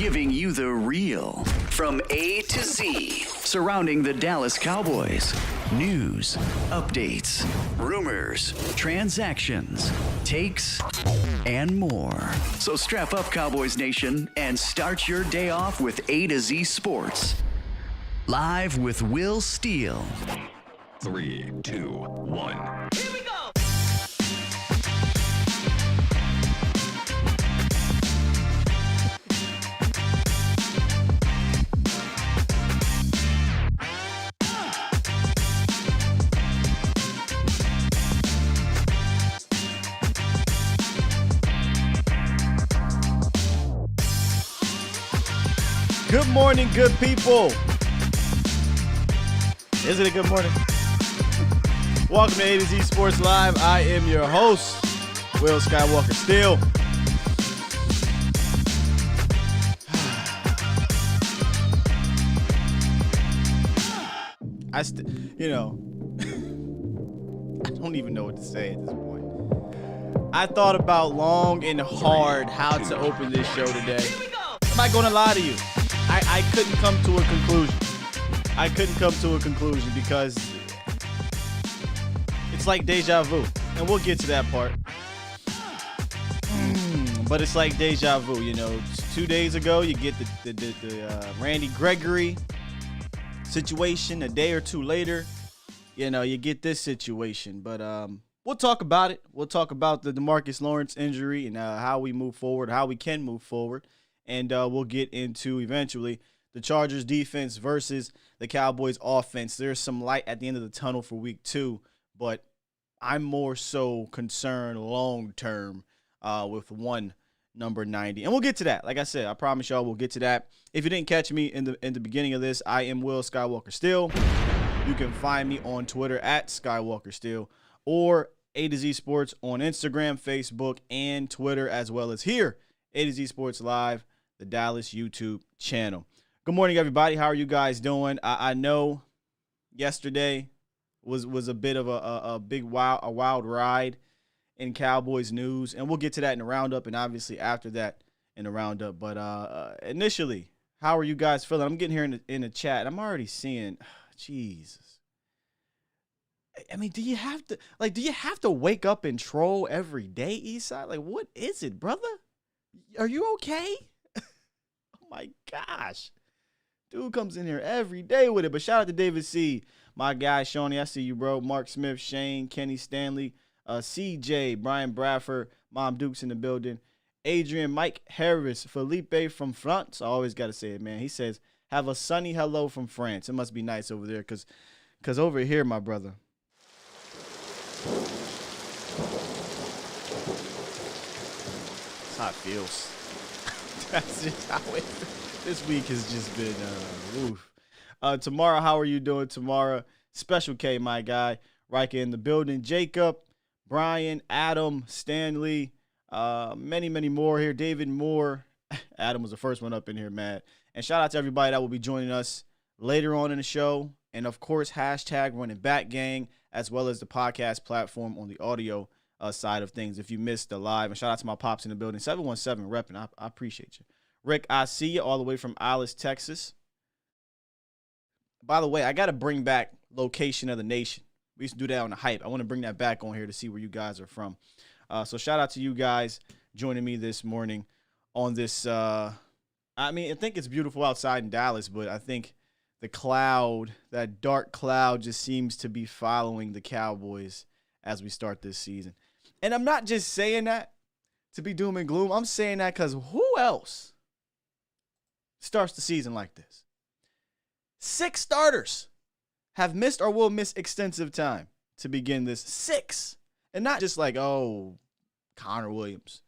giving you the real from A to Z surrounding the Dallas Cowboys. News, updates, rumors, transactions, takes, and more. So strap up, Cowboys Nation, and start your day off with A to Z Sports. Live with Will Steele. 3, 2, 1. Here we go! Good morning, good people. Is it a good morning? Welcome to A to Z Sports Live. I am your host, Will Skywalker Steele. I don't even know what to say at this point. I thought about long and hard how to open this show today. I'm not going to lie to you. I couldn't come to a conclusion. I couldn't come to a conclusion because it's like deja vu. And we'll get to that part. But it's like deja vu, you know. 2 days ago, you get the Randy Gregory situation. A day or two later, you know, you get this situation. But we'll talk about it. We'll talk about the Demarcus Lawrence injury and how we move forward, how we can move forward. And we'll get into, eventually, the Chargers defense versus the Cowboys offense. There's some light at the end of the tunnel for week 2, but I'm more so concerned long-term with number 90. And we'll get to that. Like I said, I promise y'all we'll get to that. If you didn't catch me in the beginning of this, I am Will Skywalker Steele. You can find me on Twitter at Skywalker Steele or A to Z Sports on Instagram, Facebook, and Twitter, as well as here, A to Z Sports Live, the Dallas YouTube channel. Good morning, everybody. How are you guys doing? I know yesterday was a bit of a wild ride in Cowboys news, and we'll get to that in the roundup, and obviously after that in the roundup. But initially, how are you guys feeling? I'm getting here in the chat. I'm already seeing, Jesus. I mean, do you have to wake up and troll every day, Eastside? Like, what is it, brother? Are you okay? Oh my gosh. Dude comes in here every day with it. But shout out to David C., my guy, Shawnee. I see you, bro. Mark Smith, Shane, Kenny Stanley, CJ, Brian Bradford, Mom Dukes in the building, Adrian, Mike Harris, Felipe from France. I always got to say it, man. He says, have a sunny hello from France. It must be nice over there because over here, my brother. That's how it feels. That's just how it feels. This week has just been, oof. Tamara, how are you doing, Tamara? Special K, my guy. Riker in the building. Jacob, Brian, Adam, Stanley, many, many more here. David Moore. Adam was the first one up in here, man. And shout out to everybody that will be joining us later on in the show. And, of course, hashtag Running Back Gang, as well as the podcast platform on the audio side of things if you missed the live. And shout out to my pops in the building. 717 repping. I appreciate you. Rick, I see you all the way from Alice, Texas. By the way, I got to bring back Location of the Nation. We used to do that on the Hype. I want to bring that back on here to see where you guys are from. So shout out to you guys joining me this morning on this. I think it's beautiful outside in Dallas, but I think the cloud, that dark cloud, just seems to be following the Cowboys as we start this season. And I'm not just saying that to be doom and gloom. I'm saying that because who else starts the season like this? 6 starters have missed or will miss extensive time to begin this. 6. And not just like, oh, Connor Williams,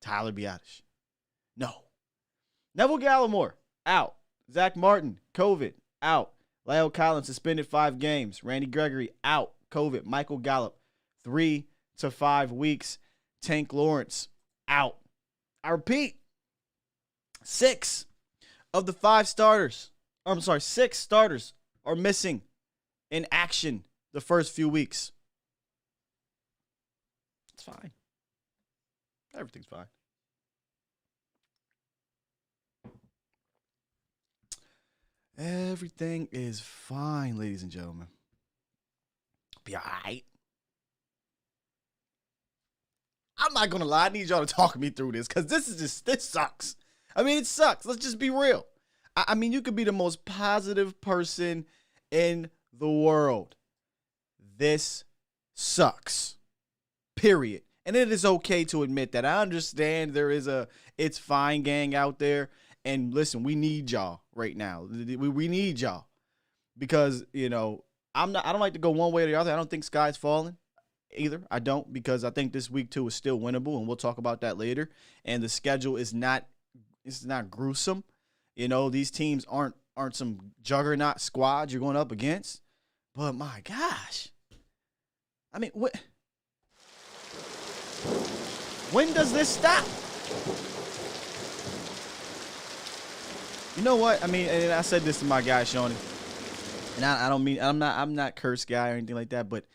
Tyler Biadasz. No. Neville Gallimore, out. Zach Martin, COVID, out. La'el Collins, suspended 5 games. Randy Gregory, out. COVID. Michael Gallup, 3 to 5 weeks. Tank Lawrence, out. I repeat, 6 of the 5 starters, 6 starters are missing in action the first few weeks. It's fine. Everything's fine. Everything is fine, ladies and gentlemen. Be all right. I'm not going to lie. I need y'all to talk me through this because this sucks. I mean, it sucks. Let's just be real. I mean, you could be the most positive person in the world. This sucks. Period. And it is okay to admit that. I understand there is it's fine gang out there. And listen, we need y'all right now. We need y'all because, you know, I don't like to go one way or the other. I don't think sky's falling either. I don't, because I think this week 2 is still winnable, and we'll talk about that later. And the schedule is not gruesome. You know, these teams aren't some juggernaut squads you're going up against. But my gosh. I mean, when does this stop? You know what? I mean, and I said this to my guy, Shawnee, and I don't mean, I'm not curse guy or anything like that, but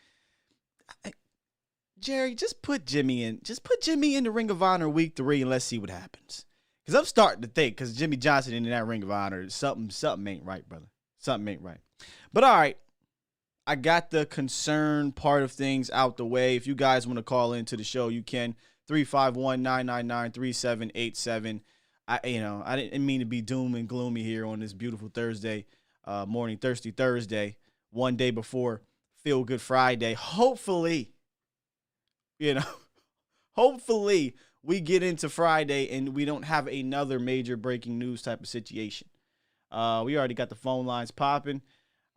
Jerry, just put Jimmy in the Ring of Honor week 3 and let's see what happens. Because I'm starting to think, because Jimmy Johnson in that Ring of Honor, something ain't right, brother. Something ain't right. But all right, I got the concern part of things out the way. If you guys want to call into the show, you can. 351-999-3787. I didn't mean to be doom and gloomy here on this beautiful Thursday morning, Thirsty Thursday, one day before Feel Good Friday. Hopefully, hopefully we get into Friday and we don't have another major breaking news type of situation. We already got the phone lines popping.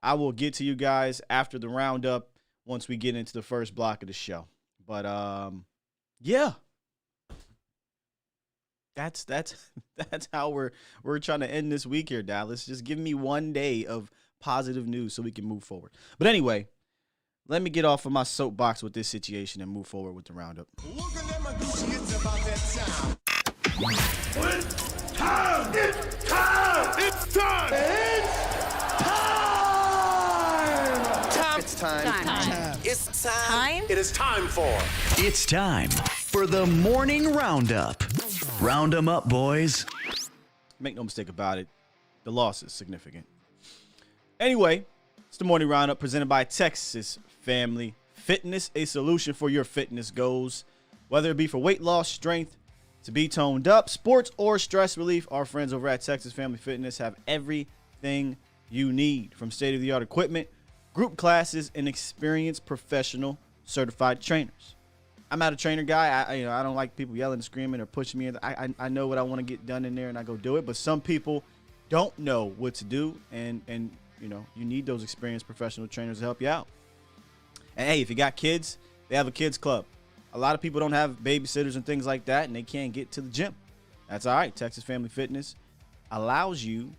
I will get to you guys after the roundup once we get into the first block of the show. But yeah. That's how we're trying to end this week here, Dallas. Just give me one day of positive news so we can move forward. But anyway, let me get off of my soapbox with this situation and move forward with the roundup. It's about that time. It's time! It's time! It's time! It's time. It's time! It is time for. It's time for the morning roundup. Round 'em up, boys. Make no mistake about it, the loss is significant. Anyway, it's the morning roundup presented by Texas Family Fitness, a solution for your fitness goals. Whether it be for weight loss, strength, to be toned up, sports, or stress relief, our friends over at Texas Family Fitness have everything you need, from state-of-the-art equipment, group classes, and experienced professional certified trainers. I'm not a trainer guy. I don't like people yelling and screaming or pushing me. I know what I want to get done in there, and I go do it. But some people don't know what to do, and you need those experienced professional trainers to help you out. And hey, if you got kids, they have a kids club. A lot of people don't have babysitters and things like that, and they can't get to the gym. That's all right. Texas Family Fitness allows you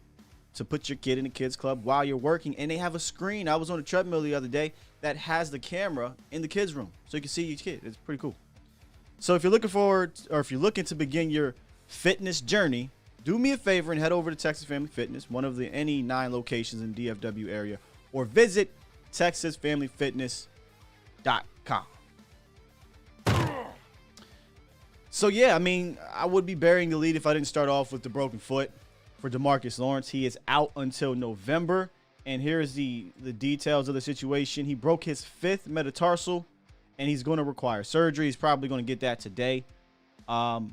to put your kid in a kids club while you're working, and they have a screen. I was on a treadmill the other day that has the camera in the kids room, so you can see each kid. It's pretty cool. So if you're looking to begin your fitness journey, do me a favor and head over to Texas Family Fitness, one of any 9 locations in the DFW area, or visit TexasFamilyFitness.com. So yeah, I mean, I would be burying the lead if I didn't start off with the broken foot for Demarcus Lawrence. He is out until November. And here's the details of the situation. He broke his 5th metatarsal, and he's going to require surgery. He's probably going to get that today.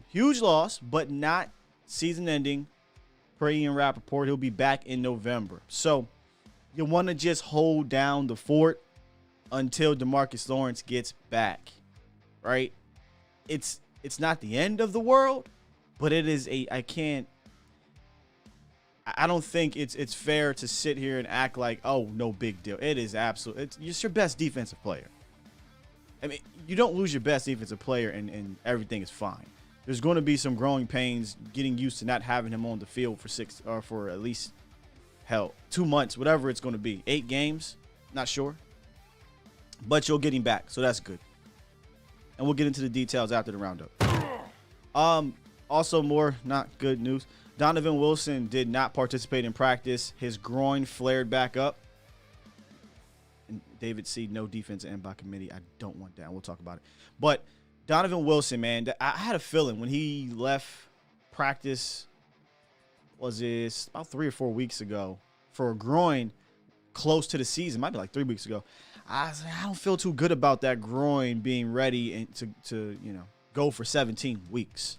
Huge loss, but not season-ending. Per Ian Rappaport, he'll be back in November. So you want to just hold down the fort until Demarcus Lawrence gets back, right? It's not the end of the world, but it is I don't think it's fair to sit here and act like, oh, no big deal. It is it's your best defensive player. I mean, you don't lose your best defensive player and everything is fine. There's going to be some growing pains getting used to not having him on the field for at least 2 months, whatever it's going to be. 8 games, not sure. But you'll get him back, so that's good. And we'll get into the details after the roundup. Also, more not good news. Donovan Wilson did not participate in practice. His groin flared back up. And David C., no defense and by committee. I don't want that. We'll talk about it. But Donovan Wilson, man, I had a feeling when he left practice, was it about 3 or 4 weeks ago for a groin close to the season. Might be like 3 weeks ago. I was like, I don't feel too good about that groin being ready and to go for 17 weeks.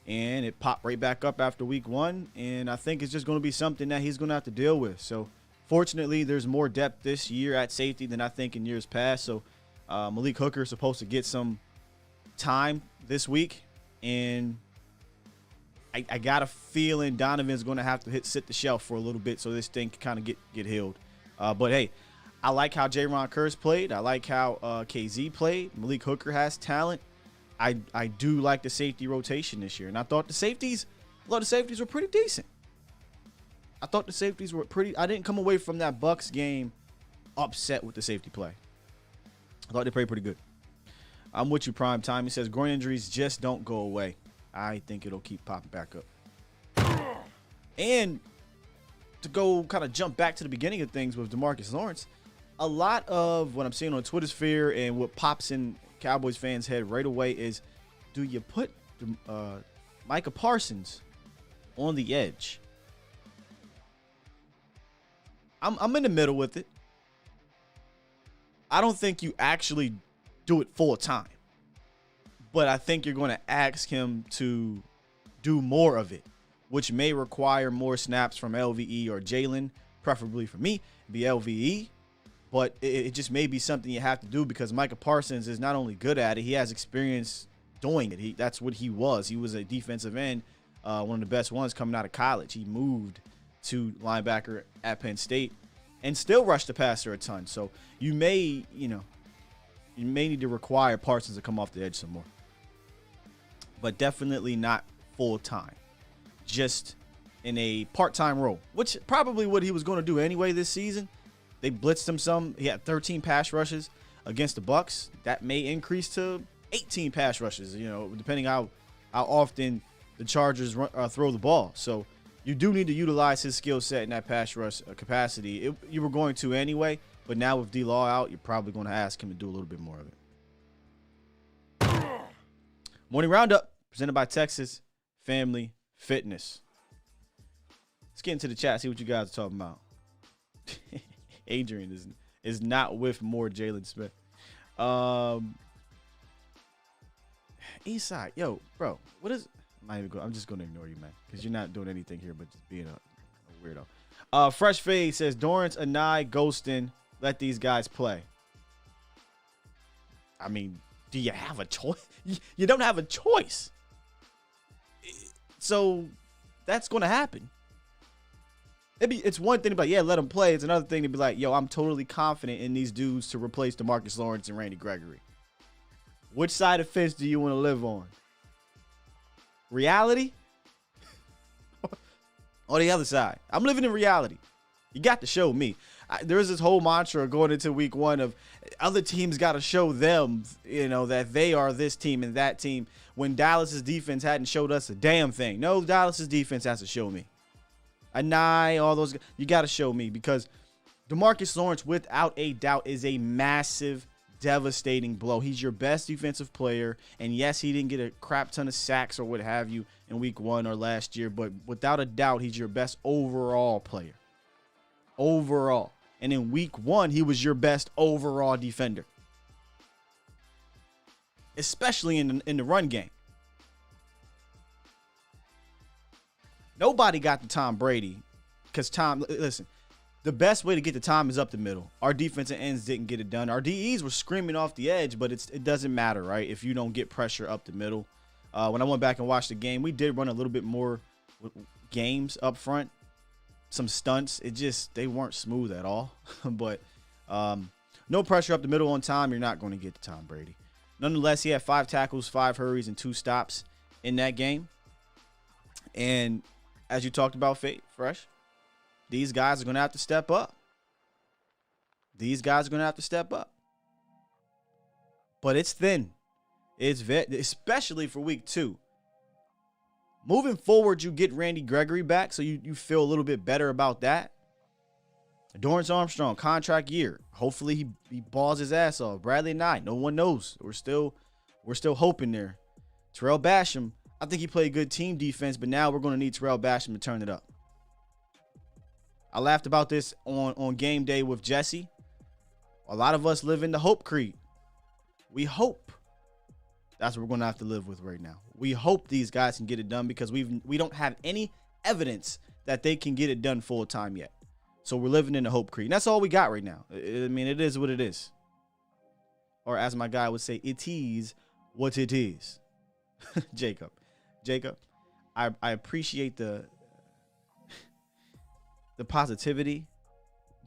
And it popped right back up after week 1. And I think it's just going to be something that he's going to have to deal with. So fortunately, there's more depth this year at safety than I think in years past. So Malik Hooker is supposed to get some time this week. And I got a feeling Donovan's going to have to sit the shelf for a little bit so this thing can kind of get healed. But, hey, I like how Jaron Curse played. I like how KZ played. Malik Hooker has talent. I do like the safety rotation this year. And I thought the safeties were pretty decent. I thought the safeties were pretty – I didn't come away from that Bucks game upset with the safety play. I thought they played pretty good. I'm with you, Prime Time. He says groin injuries just don't go away. I think it'll keep popping back up. And to go kind of jump back to the beginning of things with Demarcus Lawrence, a lot of what I'm seeing on Twitter sphere and what pops in Cowboys fans' head right away is, do you put Micah Parsons on the edge? I'm in the middle with it. I don't think you actually do it full time. But I think you're going to ask him to do more of it, which may require more snaps from LVE or Jalen, preferably for me, be LVE. But it just may be something you have to do because Micah Parsons is not only good at it, he has experience doing it. That's what he was. He was a defensive end, one of the best ones coming out of college. He moved to linebacker at Penn State and still rushed the passer a ton. So you may need to require Parsons to come off the edge some more. But definitely not full-time. Just in a part-time role, which probably what he was going to do anyway this season. They blitzed him some. He had 13 pass rushes against the Bucks. That may increase to 18 pass rushes, depending how often the Chargers throw the ball. So you do need to utilize his skill set in that pass rush capacity. You were going to anyway, but now with D-Law out, you're probably going to ask him to do a little bit more of it. Morning Roundup, presented by Texas Family Fitness. Let's get into the chat, see what you guys are talking about. Adrian is not with more Jalen Smith. Eastside, yo, bro, what is? I'm just gonna ignore you, man, because you're not doing anything here but just being a weirdo. Fresh Fade says Dorrance, Anai, Ghostin, let these guys play. I mean, do you have a choice? You don't have a choice. So that's going to happen. It's one thing to be like, yeah, let them play. It's another thing to be like, yo, I'm totally confident in these dudes to replace Demarcus Lawrence and Randy Gregory. Which side of the fence do you want to live on? Reality? Or the other side? I'm living in reality. You got to show me. There is this whole mantra going into week 1 of other teams got to show them, that they are this team and that team, when Dallas's defense hadn't showed us a damn thing. No, Dallas's defense has to show me. Anai, all those, you got to show me, because Demarcus Lawrence, without a doubt, is a massive, devastating blow. He's your best defensive player, and yes, he didn't get a crap ton of sacks or what have you in week 1 or last year, but without a doubt, he's your best overall player. Overall. And in week 1, he was your best overall defender, especially in the run game. Nobody got to Tom Brady because listen, the best way to get to Tom is up the middle. Our defensive ends didn't get it done. Our DEs were screaming off the edge, but it doesn't matter, right? If you don't get pressure up the middle. When I went back and watched the game, we did run a little bit more games up front. Some stunts. They weren't smooth at all. But no pressure up the middle on time. You're not going to get to Tom Brady. Nonetheless, he had 5 tackles, 5 hurries, and 2 stops in that game. And as you talked about, Fresh, these guys are going to have to step up. But it's thin. It's especially for week 2. Moving forward, you get Randy Gregory back, so you feel a little bit better about that. Dorrance Armstrong, contract year. Hopefully he balls his ass off. Bradley Knight, no one knows. We're still hoping there. Terrell Basham, I think he played good team defense, but now we're going to need Terrell Basham to turn it up. I laughed about this on game day with Jesse. A lot of us live in the hope creed. We hope. That's what we're going to have to live with right now. We hope these guys can get it done because we don't have any evidence that they can get it done full time yet. So we're living in the hope creed. And that's all we got right now. I mean, it is what it is. Or as my guy would say, it is what it is. Jacob, I appreciate the positivity,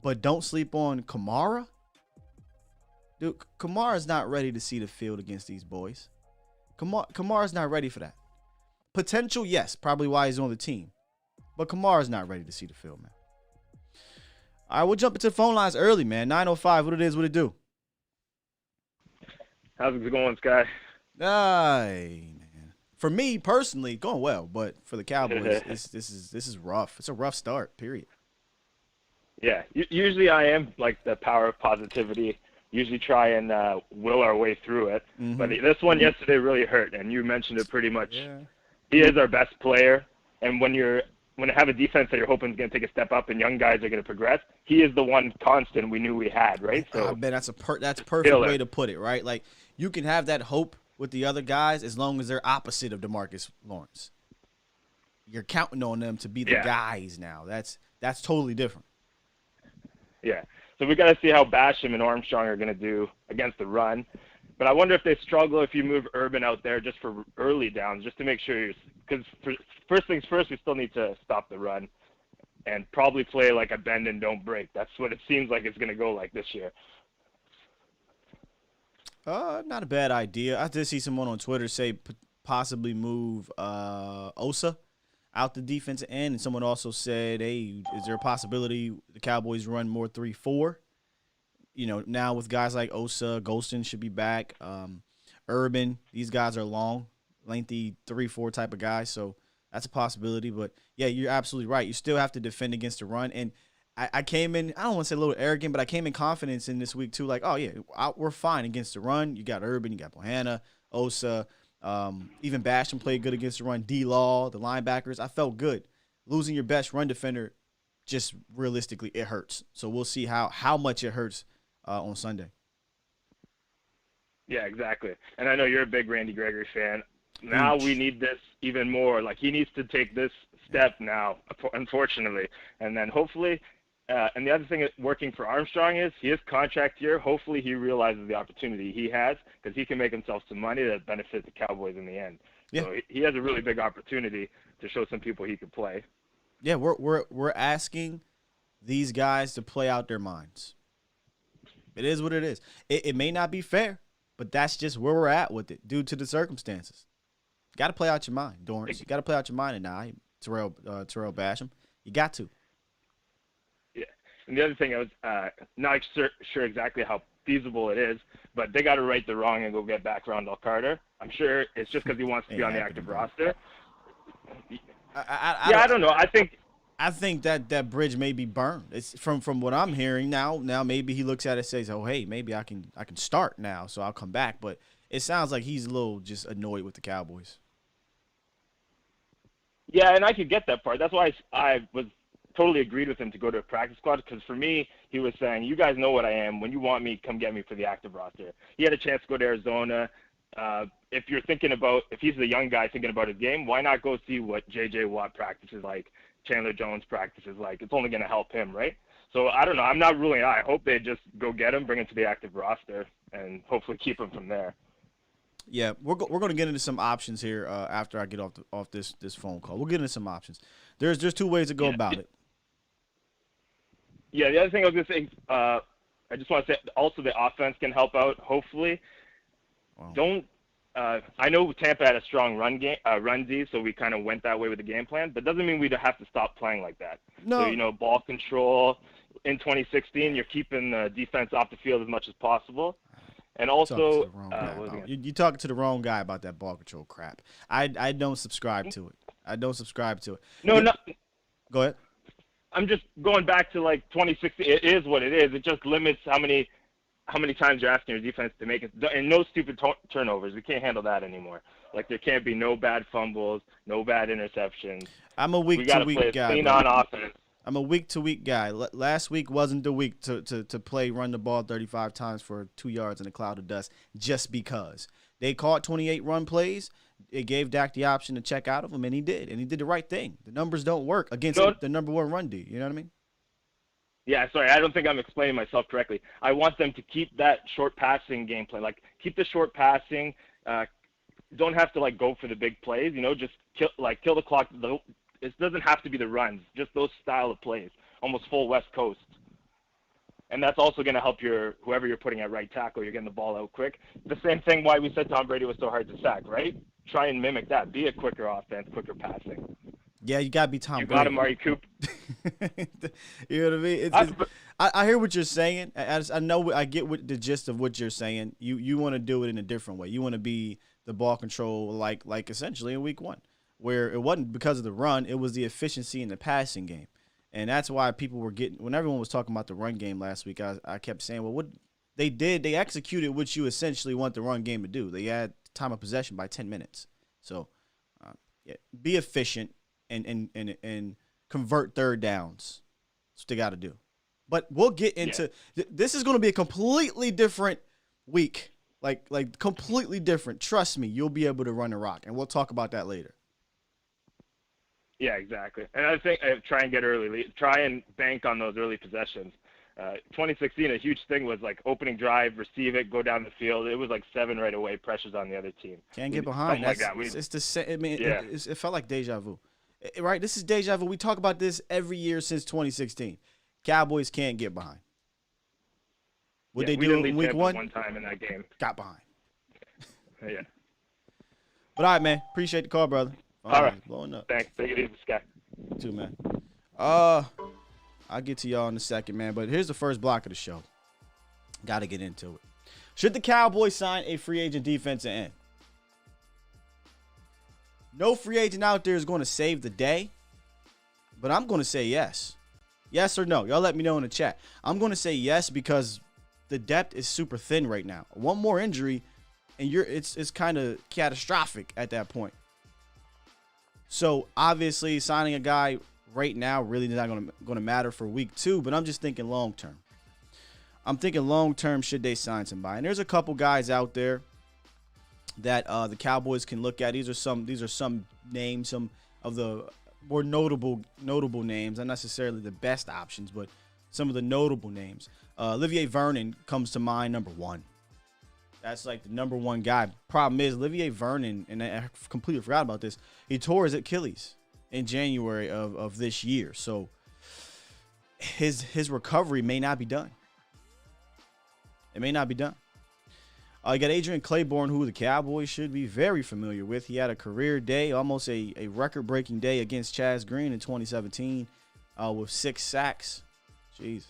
but don't sleep on Kamara. Dude, Kamara's not ready to see the field against these boys. Kamara's not ready for that. Potential, yes, probably why he's on the team. But Kamara's not ready to see the field, man. All right, we'll jump into the phone lines early, man. 905, what it do? How's it going, Sky? Hey, man. For me personally, going well, but for the Cowboys, this is rough. It's a rough start, period. Yeah, usually I am like the power of positivity. Usually try and will our way through it. Mm-hmm. But this one yesterday really hurt, and you mentioned it pretty much. Yeah. He is our best player, and when you have a defense that you're hoping is going to take a step up and young guys are going to progress, he is the one constant we knew we had, right? So I bet that's perfect way to put it, right? Like you can have that hope with the other guys as long as they're opposite of Demarcus Lawrence. You're counting on them to be the guys now. That's totally different. Yeah. So we got to see how Basham and Armstrong are going to do against the run. But I wonder if they struggle if you move Urban out there just for early downs, just to make sure because first things first, we still need to stop the run and probably play like a bend and don't break. That's what it seems like it's going to go like this year. Not a bad idea. I did see someone on Twitter say possibly move Osa out the defensive end, and someone also said, hey, is there a possibility the Cowboys run more 3-4? You know, now with guys like Osa, Golston should be back. Urban, these guys are long, lengthy 3-4 type of guys, so that's a possibility. But, yeah, you're absolutely right. You still have to defend against the run. And I came in, I don't want to say a little arrogant, but I came in confidence in this week too. Like, oh, yeah, we're fine against the run. You got Urban, you got Bohanna, Osa. Even Basham played good against the run. D-Law, the linebackers, I felt good. Losing your best run defender, just realistically, it hurts. So we'll see how much it hurts on Sunday. Yeah, exactly. And I know you're a big Randy Gregory fan. Now we need this even more. Like, he needs to take this step now, unfortunately. And then hopefully and the other thing working for Armstrong is he has contract year. Hopefully he realizes the opportunity he has because he can make himself some money that benefits the Cowboys in the end. Yeah. So he has a really big opportunity to show some people he could play. Yeah, we're asking these guys to play out their minds. It is what it is. It may not be fair, but that's just where we're at with it due to the circumstances. You got to play out your mind, Dorrance. You got to play out your mind, and Terrell Basham. You got to. Yeah. And the other thing, I was not sure exactly how feasible it is, but they got to right the wrong and go get back Rondell Carter. I'm sure it's just because he wants to be on the active roster. I don't know. I think that bridge may be burned. It's from what I'm hearing now. Now maybe he looks at it and says, "Oh, hey, maybe I can start now, so I'll come back." But it sounds like he's a little just annoyed with the Cowboys. Yeah, and I could get that part. That's why I was totally agreed with him to go to a practice squad because for me, he was saying, "You guys know what I am. When you want me, come get me for the active roster." He had a chance to go to Arizona. If he's a young guy thinking about his game, why not go see what J.J. Watt practices like, Chandler Jones practices like? It's only going to help him, right? So I don't know. I'm not ruling out. I hope they just go get him, bring him to the active roster, and hopefully keep him from there. Yeah, we're going to get into some options here after I get off this phone call. We'll get into some options. There's two ways to go about it. Yeah, the other thing I was going to say, I just want to say also the offense can help out, hopefully. Wow. I know Tampa had a strong run D, so we kind of went that way with the game plan, but doesn't mean we have to stop playing like that. No. So, ball control. In 2016, you're keeping the defense off the field as much as possible. And also, you're talking to the wrong guy about that ball control crap. I don't subscribe to it. No. Go ahead. I'm just going back to like 2016. It is what it is. It just limits how many times you're asking your defense to make it, and no stupid turnovers. We can't handle that anymore. Like there can't be no bad fumbles, no bad interceptions. I'm a week-to-week guy. Clean on offense. I'm a week-to-week guy. Last week wasn't the week to play run the ball 35 times for 2 yards in a cloud of dust just because. They caught 28 run plays. It gave Dak the option to check out of him, and he did. And he did the right thing. The numbers don't work against the number one run D. You know what I mean? Yeah, sorry, I don't think I'm explaining myself correctly. I want them to keep that short passing game plan. Like, keep the short passing. Don't have to, like, go for the big plays. You know, just kill the clock. It doesn't have to be the runs, just those style of plays, almost full West Coast. And that's also going to help whoever you're putting at right tackle. You're getting the ball out quick. The same thing why we said Tom Brady was so hard to sack, right? Try and mimic that. Be a quicker offense, quicker passing. Yeah, you got to be Tom Brady. You got Amari Cooper. You know what I mean? I hear what you're saying. I know, I get the gist of what you're saying. You want to do it in a different way. You want to be the ball control like essentially in week 1, where it wasn't because of the run. It was the efficiency in the passing game. And that's why people were when everyone was talking about the run game last week, I kept saying, well, what they did, they executed what you essentially want the run game to do. They had time of possession by 10 minutes. So, yeah, be efficient and convert third downs. That's what they got to do. But we'll get into this is going to be a completely different week. Like completely different. Trust me, you'll be able to run the rock. And we'll talk about that later. Yeah, exactly. And I think try and get early. Try and bank on those early possessions. 2016, a huge thing was like opening drive, receive it, go down the field. It was like 7 right away, pressures on the other team. Can't get behind. Like that. It's the same. I mean, it felt like deja vu. Right? This is deja vu. We talk about this every year since 2016. Cowboys can't get behind. What they do in week 1? One time in that game. Got behind. Yeah. But all right, man. Appreciate the call, brother. All right. Blowing up. Thanks. Take it easy, Sky. You too, man. I'll get to y'all in a second, man. But here's the first block of the show. Got to get into it. Should the Cowboys sign a free agent defensive end? No free agent out there is going to save the day, but I'm going to say yes. Yes or no? Y'all let me know in the chat. I'm going to say yes because the depth is super thin right now. One more injury, and it's kind of catastrophic at that point. So obviously, signing a guy right now really is not going to matter for week 2. But I'm just thinking long term. I'm thinking long term. Should they sign somebody? And there's a couple guys out there that the Cowboys can look at. These are some names, some of the more notable names. Not necessarily the best options, but some of the notable names. Olivier Vernon comes to mind, number 1. That's like the number 1 guy. Problem is, Olivier Vernon, and I completely forgot about this, he tore his Achilles in January of this year. So his recovery may not be done. It may not be done. You got Adrian Claiborne, who the Cowboys should be very familiar with. He had a career day, almost a record-breaking day against Chaz Green in 2017 with 6 sacks. Jeez.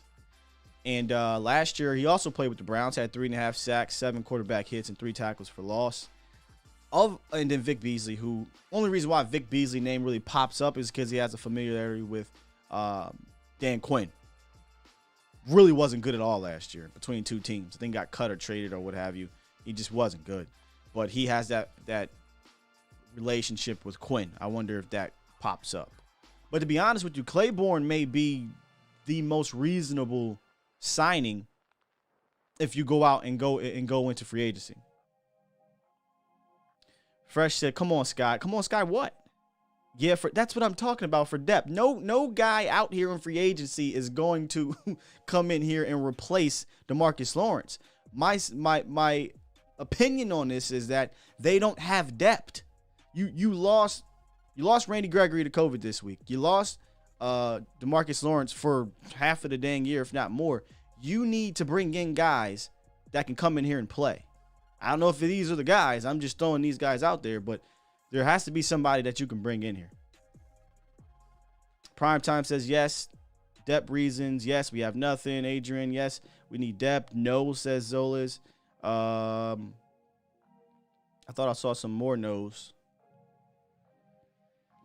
And last year, he also played with the Browns, had 3.5 sacks, 7 quarterback hits, and 3 tackles for loss. And then Vic Beasley, who, only reason why Vic Beasley name really pops up is because he has a familiarity with Dan Quinn. Really wasn't good at all last year between 2 teams. I think got cut or traded or what have you. He just wasn't good. But he has that relationship with Quinn. I wonder if that pops up. But to be honest with you, Claiborne may be the most reasonable signing if you go out and go into free agency. Fresh said, "Come on, Sky. Come on, Sky. What? Yeah, that's what I'm talking about for depth. No guy out here in free agency is going to come in here and replace Demarcus Lawrence. My opinion on this is that they don't have depth. You lost Randy Gregory to COVID this week. You lost Demarcus Lawrence for half of the dang year, if not more. You need to bring in guys that can come in here and play. I don't know if these are the guys. I'm just throwing these guys out there, but there has to be somebody that you can bring in here." Primetime says yes. Depth reasons. Yes, we have nothing. Adrian, yes, we need depth. No, says Zolas. I thought I saw some more no's.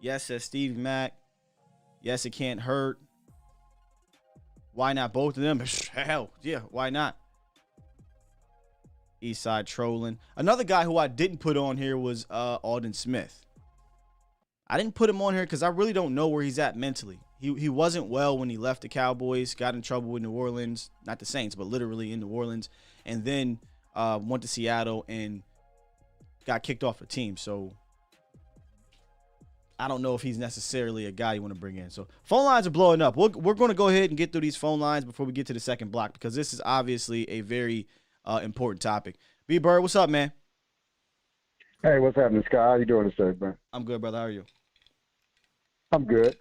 Yes, says Steve Mack. Yes, it can't hurt. Why not both of them? Hell, yeah, why not? Eastside trolling. Another guy who I didn't put on here was Alden Smith. I didn't put him on here because I really don't know where he's at mentally. He wasn't well when he left the Cowboys, got in trouble with New Orleans, not the Saints, but literally in New Orleans, and then went to Seattle and got kicked off the team. So I don't know if he's necessarily a guy you want to bring in. So phone lines are blowing up. We're going to go ahead and get through these phone lines before we get to the second block because this is obviously a very important topic. B Bird, what's up, man? Hey, what's happening, Scott? How you doing today, man? I'm good, brother. How are you? I'm good.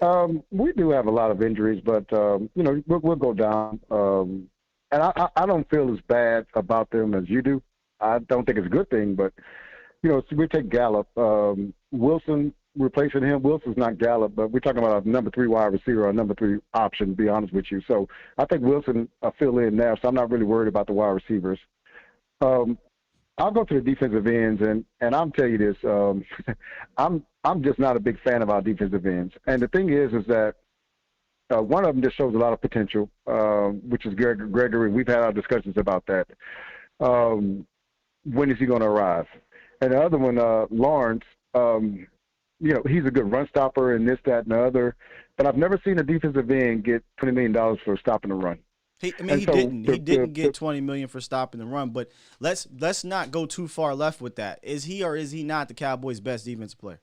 We do have a lot of injuries, but we'll go down. And I don't feel as bad about them as you do. I don't think it's a good thing, but so we take Gallup. Wilson replacing him. Wilson's not Gallup, but we're talking about a number 3 wide receiver, or a number 3 option. To be honest with you, so I think Wilson fill in there. So I'm not really worried about the wide receivers. I'll go to the defensive ends, and I'll tell you this. I'm just not a big fan of our defensive ends. And the thing is that one of them just shows a lot of potential, which is Gregory. We've had our discussions about that. When is he going to arrive? And the other one, Lawrence, he's a good run stopper and this, that, and the other. But I've never seen a defensive end get $20 million for stopping the run. He didn't get $20 million for stopping the run, but let's not go too far left with that. Is he or is he not the Cowboys' best defensive player?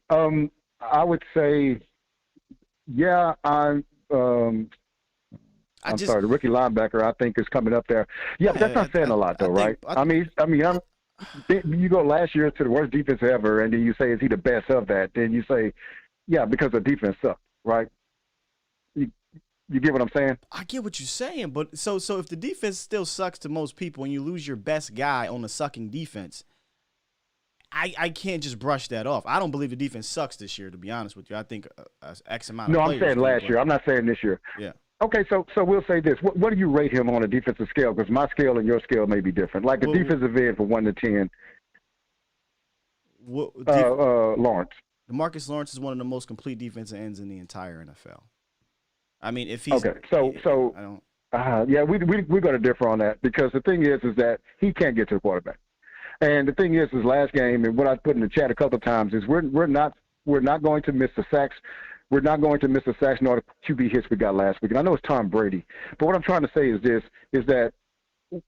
I would say, yeah. I'm sorry, the rookie linebacker I think is coming up there. Yeah, but that's not saying a lot though, right? You go last year to the worst defense ever, and then you say, is he the best of that? Then you say, yeah, because the defense sucked, right? You get what I'm saying? I get what you're saying, but so if the defense still sucks to most people and you lose your best guy on the sucking defense, I can't just brush that off. I don't believe the defense sucks this year, to be honest with you. I think X amount of players. No, I'm saying last year. I'm not saying this year. Yeah. Okay, so we'll say this. What do you rate him on a defensive scale? Because my scale and your scale may be different. Like a defensive end from 1 to 10. Lawrence. Demarcus Lawrence is one of the most complete defensive ends in the entire NFL. I mean, if he's okay, so I don't. Yeah, we're going to differ on that because the thing is that he can't get to the quarterback, and the thing is last game and what I put in the chat a couple of times is we're not going to miss the sacks. We're not going to miss the sacks nor the QB hits we got last week. And I know it's Tom Brady, but what I'm trying to say is this: is that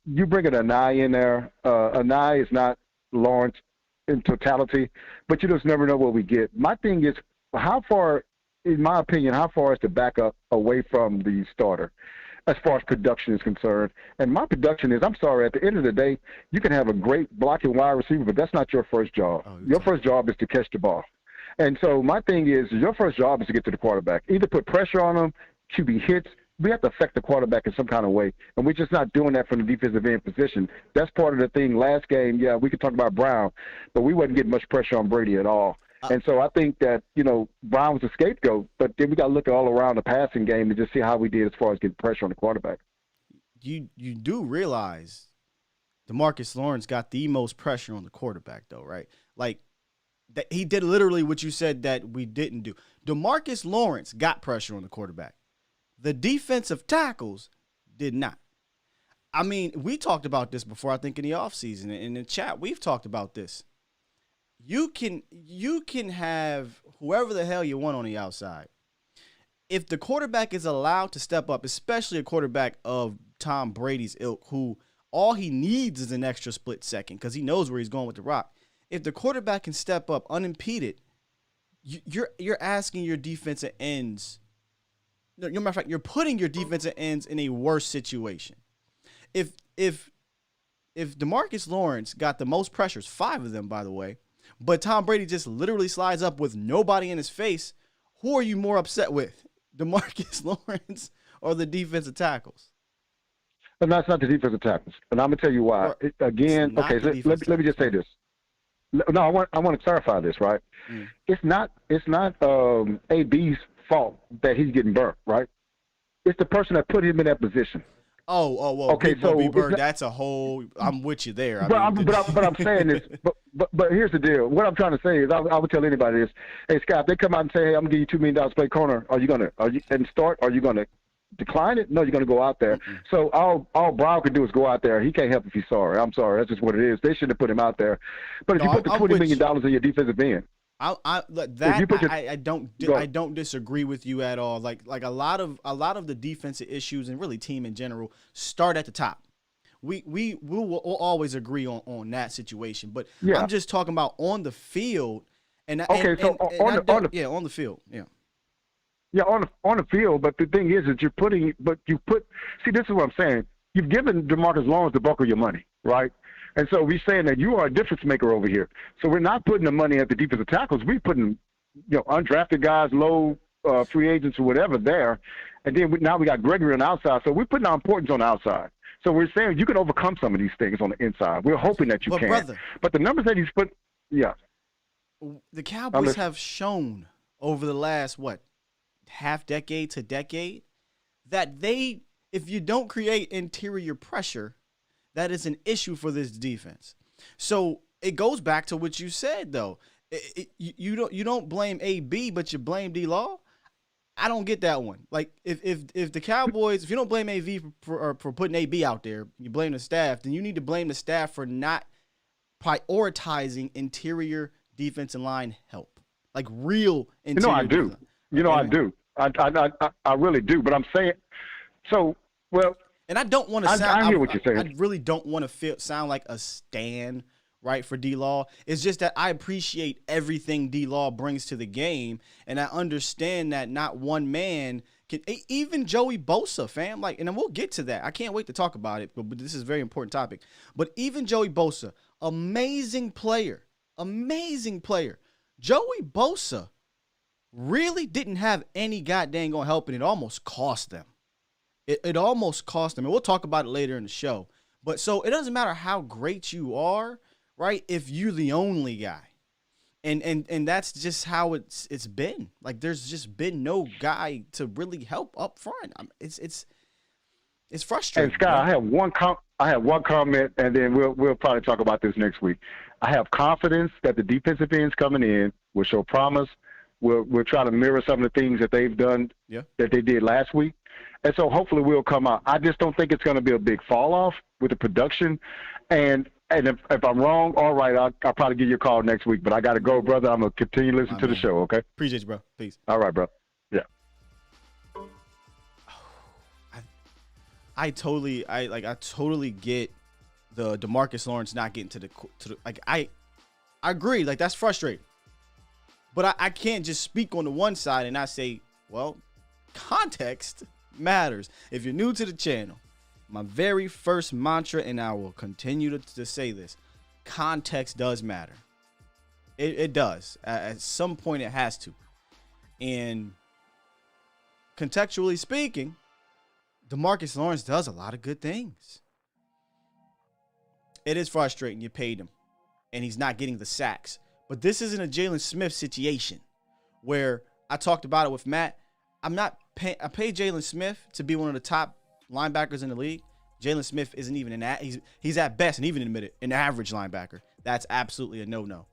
you bring an eye in there. An eye is not Lawrence in totality, but you just never know what we get. My thing is how far. In my opinion, how far is the backup away from the starter as far as production is concerned? And my production is, I'm sorry, at the end of the day, you can have a great blocking wide receiver, but that's not your first job. Your first job is to catch the ball. And so my thing is your first job is to get to the quarterback. Either put pressure on him, QB hits. We have to affect the quarterback in some kind of way. And we're just not doing that from the defensive end position. That's part of the thing. Last game, yeah, we could talk about Brown, but we wasn't getting much pressure on Brady at all. And so I think that, Brown was a scapegoat, but then we got to look all around the passing game and just see how we did as far as getting pressure on the quarterback. You do realize Demarcus Lawrence got the most pressure on the quarterback, though, right? Like, that he did literally what you said that we didn't do. Demarcus Lawrence got pressure on the quarterback. The defensive tackles did not. I mean, we talked about this before, I think, in the offseason. In the chat, we've talked about this. You can have whoever the hell you want on the outside. If the quarterback is allowed to step up, especially a quarterback of Tom Brady's ilk, who all he needs is an extra split second because he knows where he's going with the rock. If the quarterback can step up unimpeded, you're asking your defensive ends. No, matter of fact, you're putting your defensive ends in a worse situation. If Demarcus Lawrence got the most pressures, 5 of them, by the way, but Tom Brady just literally slides up with nobody in his face, who are you more upset with, Demarcus Lawrence or the defensive tackles? And that's not the defensive tackles. And I'm going to tell you why. Again, okay, so let me just say this. No, I want to clarify this, right? It's not AB's fault that he's getting burnt, right? It's the person that put him in that position. Well, okay, so Bird, that's a whole. I'm with you there. But I'm saying this. But here's the deal. What I'm trying to say is, I would tell anybody this. Hey, Scott, if they come out and say, "Hey, I'm gonna give you $2 million to play corner," are you gonna decline it? No, you're gonna go out there. Mm-hmm. So all Brown can do is go out there. He can't help if he's sorry. I'm sorry. That's just what it is. They shouldn't have put him out there. But if you put the $20 million in your defensive end, I don't disagree with you at all. Like a lot of the defensive issues and really team in general start at the top. We'll always agree on that situation, but Yeah. I'm just talking about on the field. And on the field, yeah. Yeah, on the field, but the thing is that see, this is what I'm saying. You've given Demarcus Lawrence the bulk of your money, right? And so we're saying that you are a difference maker over here. So we're not putting the money at the defensive tackles. We're putting, undrafted guys, low free agents or whatever there. And then now we got Gregory on the outside. So we're putting our importance on the outside. So we're saying you can overcome some of these things on the inside. We're hoping that you can. Brother, but the numbers that he's put, yeah. The Cowboys have shown over the last, half decade to decade, that if you don't create interior pressure, that is an issue for this defense. So it goes back to what you said, though. You don't blame AB, but you blame D-Law. I don't get that one. Like if the Cowboys, if you don't blame AV for putting AB out there, you blame the staff, then you need to blame the staff for not prioritizing interior defensive line help, like real interior. I do. I do. I really do. But I'm saying, and I don't want to sound. I hear what you're saying. I really don't want to sound like a stan, right, for D-Law. It's just that I appreciate everything D-Law brings to the game, and I understand that not one man can. Even Joey Bosa, fam, and then we'll get to that. I can't wait to talk about it, but this is a very important topic. But even Joey Bosa, amazing player. Joey Bosa really didn't have any goddamn help, and it almost cost them. It almost cost them, and we'll talk about it later in the show. But so it doesn't matter how great you are, right? If you're the only guy, and that's just how it's been. Like there's just been no guy to really help up front. It's frustrating. And Scott, I have one comment, and then we'll probably talk about this next week. I have confidence that the defensive ends coming in will show promise. We'll try to mirror some of the things that they've done that they did last week. And so hopefully we'll come out. I just don't think it's going to be a big fall off with the production. And if I'm wrong, all right, I'll probably give you a call next week. But I got to go, brother. I'm going to continue to listen to the show, okay? Appreciate you, bro. Peace. All right, bro. Yeah. I totally get the Demarcus Lawrence not getting to the I agree. Like that's frustrating. But I can't just speak on the one side and not say, well, context matters. If you're new to the channel, my very first mantra, and I will continue to say this, context does matter. It does. At some point it has to. And contextually speaking, Demarcus Lawrence does a lot of good things. It is frustrating. You paid him, and he's not getting the sacks. But this isn't a Jalen Smith situation where I talked about it with Matt. I paid Jalen Smith to be one of the top linebackers in the league. Jalen Smith isn't even he's at best, and even admitted, an average linebacker. That's absolutely a no-no.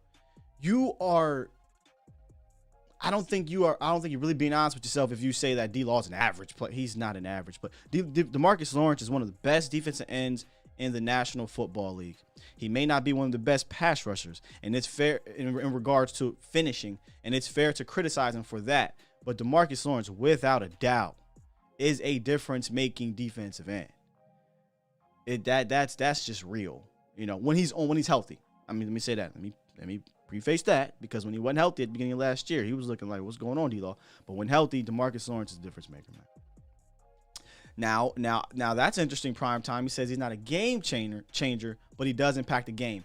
I don't think you're really being honest with yourself if you say that D-Law is an average player. He's not an average player. Demarcus Lawrence is one of the best defensive ends in the National Football League. He may not be one of the best pass rushers, and it's fair in regards to finishing, and it's fair to criticize him for that. But Demarcus Lawrence, without a doubt, is a difference-making defensive end. That's just real. When he's healthy. I mean, let me say that. Let me preface that, because when he wasn't healthy at the beginning of last year, he was looking like, what's going on, D-Law? But when healthy, Demarcus Lawrence is a difference maker, man. Now that's interesting. Prime time. He says he's not a game changer, but he does impact the game.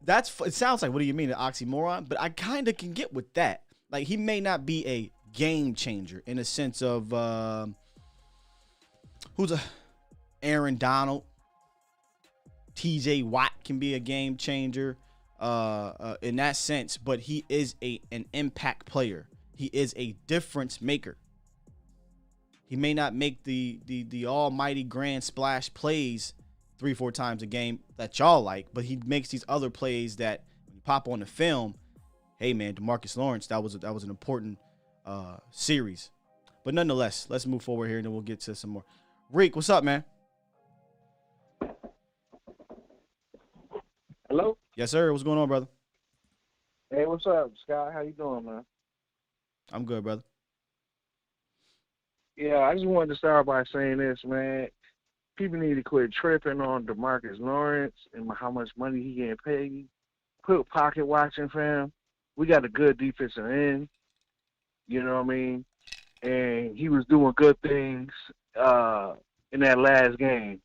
It sounds like, what do you mean, an oxymoron? But I kind of can get with that. Like, he may not be a game changer in a sense of Aaron Donald, TJ Watt can be a game changer in that sense, but he is an impact player. He is a difference maker. He may not make the almighty grand splash plays 3-4 times a game that y'all like, but he makes these other plays that when you pop on the film, hey man, Demarcus Lawrence, that was an important series. But nonetheless, let's move forward here and then we'll get to some more. Reek, what's up, man? Hello? Yes, sir. What's going on, brother? Hey, What's up, Scott? How you doing, man? I'm good, brother. Yeah, I just wanted to start by saying this, man. People need to quit tripping on Demarcus Lawrence and how much money he getting paid. Quit pocket watching, fam. We got a good defensive end. You know what I mean? And he was doing good things in that last game.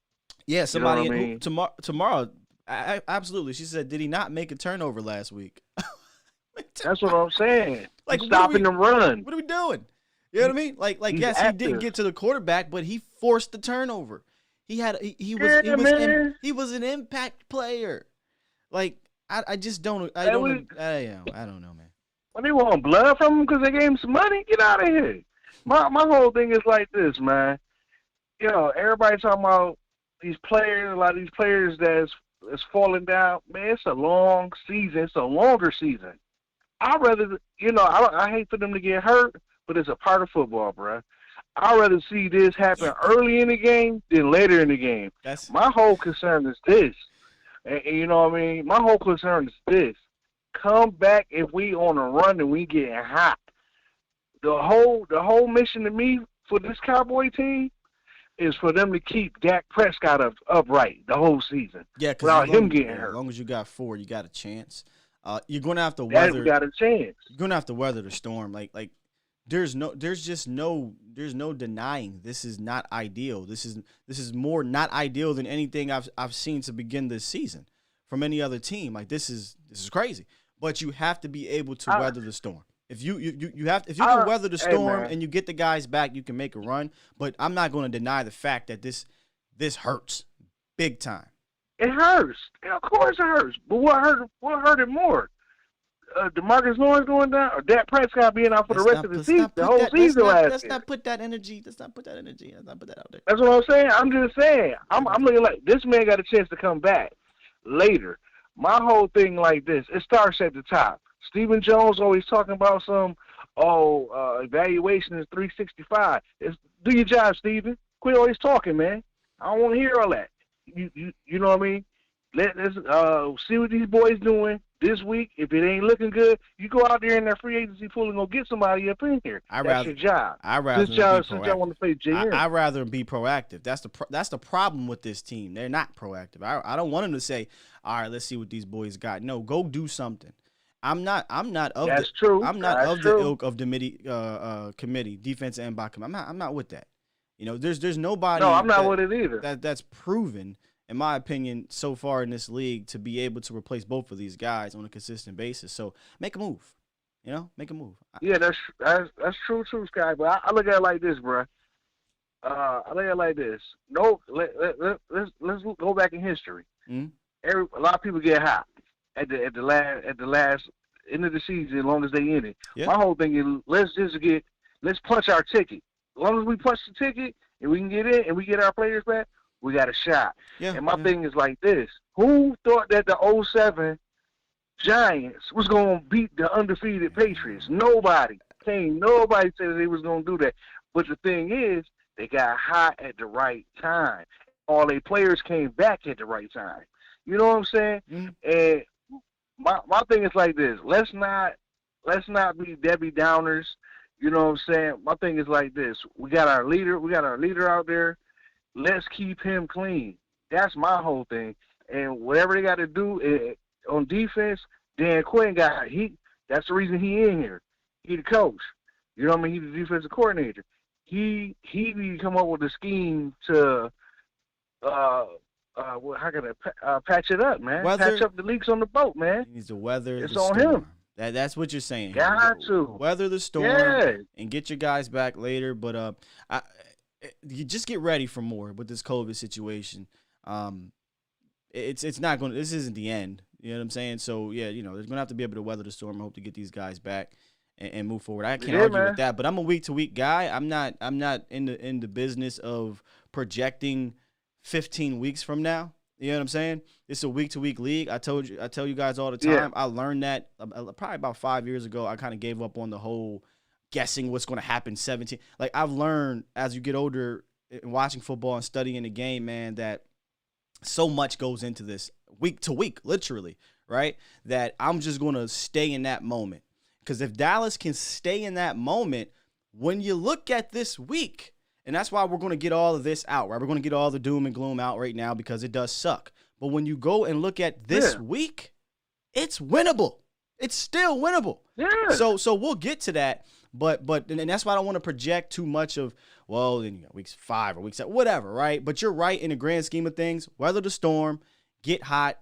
Yeah, somebody you know what I mean? tomorrow. Absolutely. She said, "Did he not make a turnover last week?" That's what I'm saying. Like, He's stopping the run. What are we doing? You know what I mean? Like yes, active. he didn't get to the quarterback, but he forced the turnover. He was an impact player. Like I just don't I don't know, man. When they want blood from him because they gave him some money, get out of here. My whole thing is like this, man. You know, everybody talking about these players, a lot of these players that's falling down. Man, it's a long season. It's a longer season. I'd rather, I hate for them to get hurt, but it's a part of football, bro. I'd rather see this happen early in the game than later in the game. My whole concern is this. And you know what I mean? My whole concern is this. Come back if we on a run and we getting hot. The whole mission to me for this Cowboy team is for them to keep Dak Prescott upright the whole season. Yeah, without him getting hurt. As long as you got 4, you got a chance. You're gonna have to weather. You got a chance. You're gonna have to weather the storm. Like there's no denying this is not ideal. This is more not ideal than anything I've seen to begin this season from any other team. Like this is crazy. But you have to be able to weather the storm. If you can weather the storm and you get the guys back, you can make a run. But I'm not going to deny the fact that this hurts big time. It hurts. Of course it hurts. But what hurt it more? Demarcus Lawrence going down, or Dak Prescott being out for the rest of the season, the whole season last year. Let's not put that energy. Let's not put that out there. That's what I'm saying. I'm just saying. I'm looking like this man got a chance to come back later. My whole thing like this. It starts at the top. Stephen Jones always talking about some evaluation is 365. Do your job, Stephen. Quit always talking, man. I don't want to hear all that. You know what I mean? Let's see what these boys doing this week. If it ain't looking good, you go out there in that free agency pool and go get somebody up in here. That's your job. I'd rather since y'all want to play JM. I'd rather be proactive. That's the problem with this team. They're not proactive. I don't want them to say, all right, let's see what these boys got. No, go do something. I'm not of That's the true. I'm not That's of true. the ilk of the committee, defense and back committee. I'm not with that. You know, there's nobody. No, I'm not with it either. That's proven, in my opinion, so far in this league to be able to replace both of these guys on a consistent basis. So make a move. You know, make a move. Yeah, that's true too, Sky. But I look at it like this, bro. I look at it like this. No, let's go back in history. Mm-hmm. A lot of people get hot at the last end of the season, as long as they in it. Yeah. My whole thing is let's punch our ticket. As long as we punch the ticket and we can get in and we get our players back, we got a shot. Yeah, and my thing is like this. Who thought that the 07 Giants was going to beat the undefeated Patriots? Nobody. Nobody said they was going to do that. But the thing is, they got hot at the right time. All their players came back at the right time. You know what I'm saying? Mm-hmm. And my thing is like this. Let's not be Debbie Downers. You know what I'm saying? My thing is like this. We got our leader out there. Let's keep him clean. That's my whole thing. And whatever they got to do on defense, Dan Quinn that's the reason he in here. He the coach. You know what I mean? He's the defensive coordinator. He need to come up with a scheme to how can I patch it up, man? Patch up the leaks on the boat, man. He needs to weather it's the on storm. him. That's what you're saying. Got to weather the storm and get your guys back later. But you just get ready for more with this COVID situation. It's not going. This isn't the end. You know what I'm saying? So yeah, they're going to have to be able to weather the storm. I hope to get these guys back and move forward. I can't argue with that. But I'm a week to week guy. I'm not in the business of projecting 15 weeks from now. You know what I'm saying? It's a week-to-week league. I tell you guys all the time. Yeah. I learned that probably about 5 years ago. I kind of gave up on the whole guessing what's going to happen 17. Like, I've learned as you get older and watching football and studying the game, man, that so much goes into this. week to week, literally, right? That I'm just going to stay in that moment. Because if Dallas can stay in that moment, when you look at this week, and that's why we're going to get all of this out, right? We're going to get all the doom and gloom out right now because it does suck. But when you go and look at this week, it's winnable. It's still winnable. Yeah. So we'll get to that. But and that's why I don't want to project too much of, well, then you got weeks 5 or week 7, whatever, right? But you're right in the grand scheme of things. Weather the storm, get hot,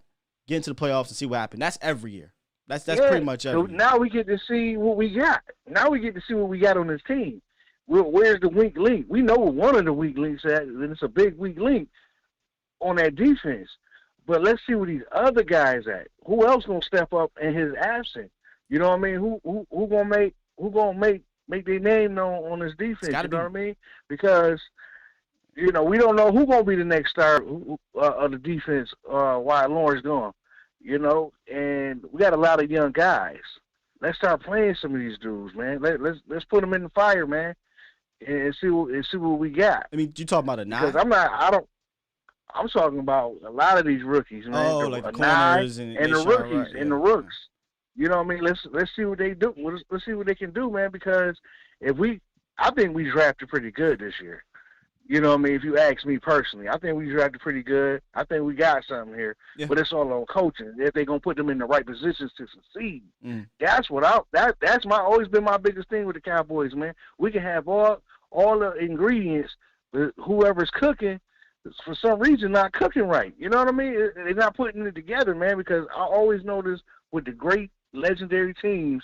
get into the playoffs and see what happens. That's every year. That's pretty much every year. Now we get to see what we got. Now we get to see what we got on this team. Where's the weak link? We know what one of the weak links at, and it's a big weak link on that defense. But let's see where these other guys at. Who else gonna step up in his absence? You know what I mean? Who gonna make their name known on this defense? You know what I mean? Because we don't know who gonna be the next star of the defense while Lawrence gone. And we got a lot of young guys. Let's start playing some of these dudes, man. Let's put them in the fire, man, and see what we got. I mean, you talking about a 9? Because I'm talking about a lot of these rookies, man. Oh, like the corners and the rookies and the rooks. You know what I mean? Let's see what they do. Let's see what they can do, man. Because I think we drafted pretty good this year. You know what I mean? If you ask me personally, I think we drafted pretty good. I think we got something here. Yeah. But it's all on coaching. If they're gonna put them in the right positions to succeed, that's always been my biggest thing with the Cowboys, man. We can have all the ingredients, but whoever's cooking, for some reason, not cooking right. You know what I mean? They're not putting it together, man. Because I always notice with the great legendary teams,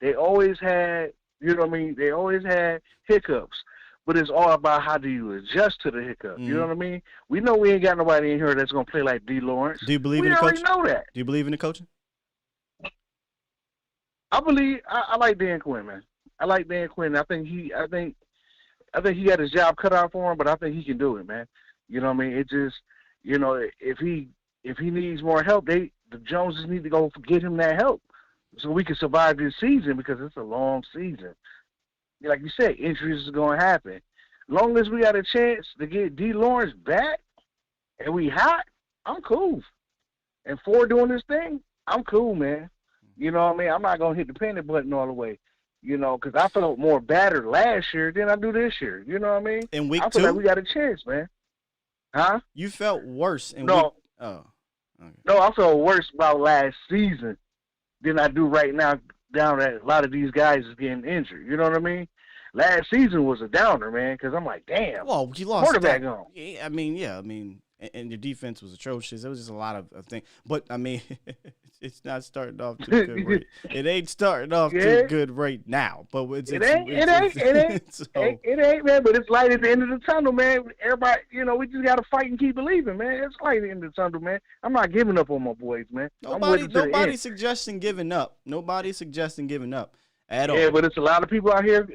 they always had, you know what I mean? They always had hiccups. But it's all about how do you adjust to the hiccup. You know what I mean? We know we ain't got nobody in here that's going to play like D. Lawrence. Do you believe in the coaching? We already know that. Do you believe in the coaching? I like Dan Quinn, man. I like Dan Quinn. I think he got his job cut out for him, but I think he can do it, man. You know what I mean? It just, if he needs more help, the Joneses need to go get him that help so we can survive this season because it's a long season. Like you said, injuries is going to happen. Long as we got a chance to get D. Lawrence back and we hot, I'm cool. And for doing this thing, I'm cool, man. You know what I mean? I'm not going to hit the panic button all the way, because I felt more battered last year than I do this year. You know what I mean? In week 2? I feel like we got a chance, man. Huh? You felt worse in week? Oh. Okay. No, I felt worse about last season than I do right now. Down that a lot of these guys is getting injured. You know what I mean? Last season was a downer, man, because I'm like, damn. Well, you lost quarterback on. Yeah, I mean, and your defense was atrocious. There was just a lot of things. But, I mean, it's not starting off too good. Right. It ain't starting off too good right now. But it ain't, man. But it's light at the end of the tunnel, man. Everybody, we just got to fight and keep believing, man. It's light at the end of the tunnel, man. I'm not giving up on my boys, man. Nobody's suggesting giving up. Nobody's suggesting giving up at all. Yeah, but it's a lot of people out here.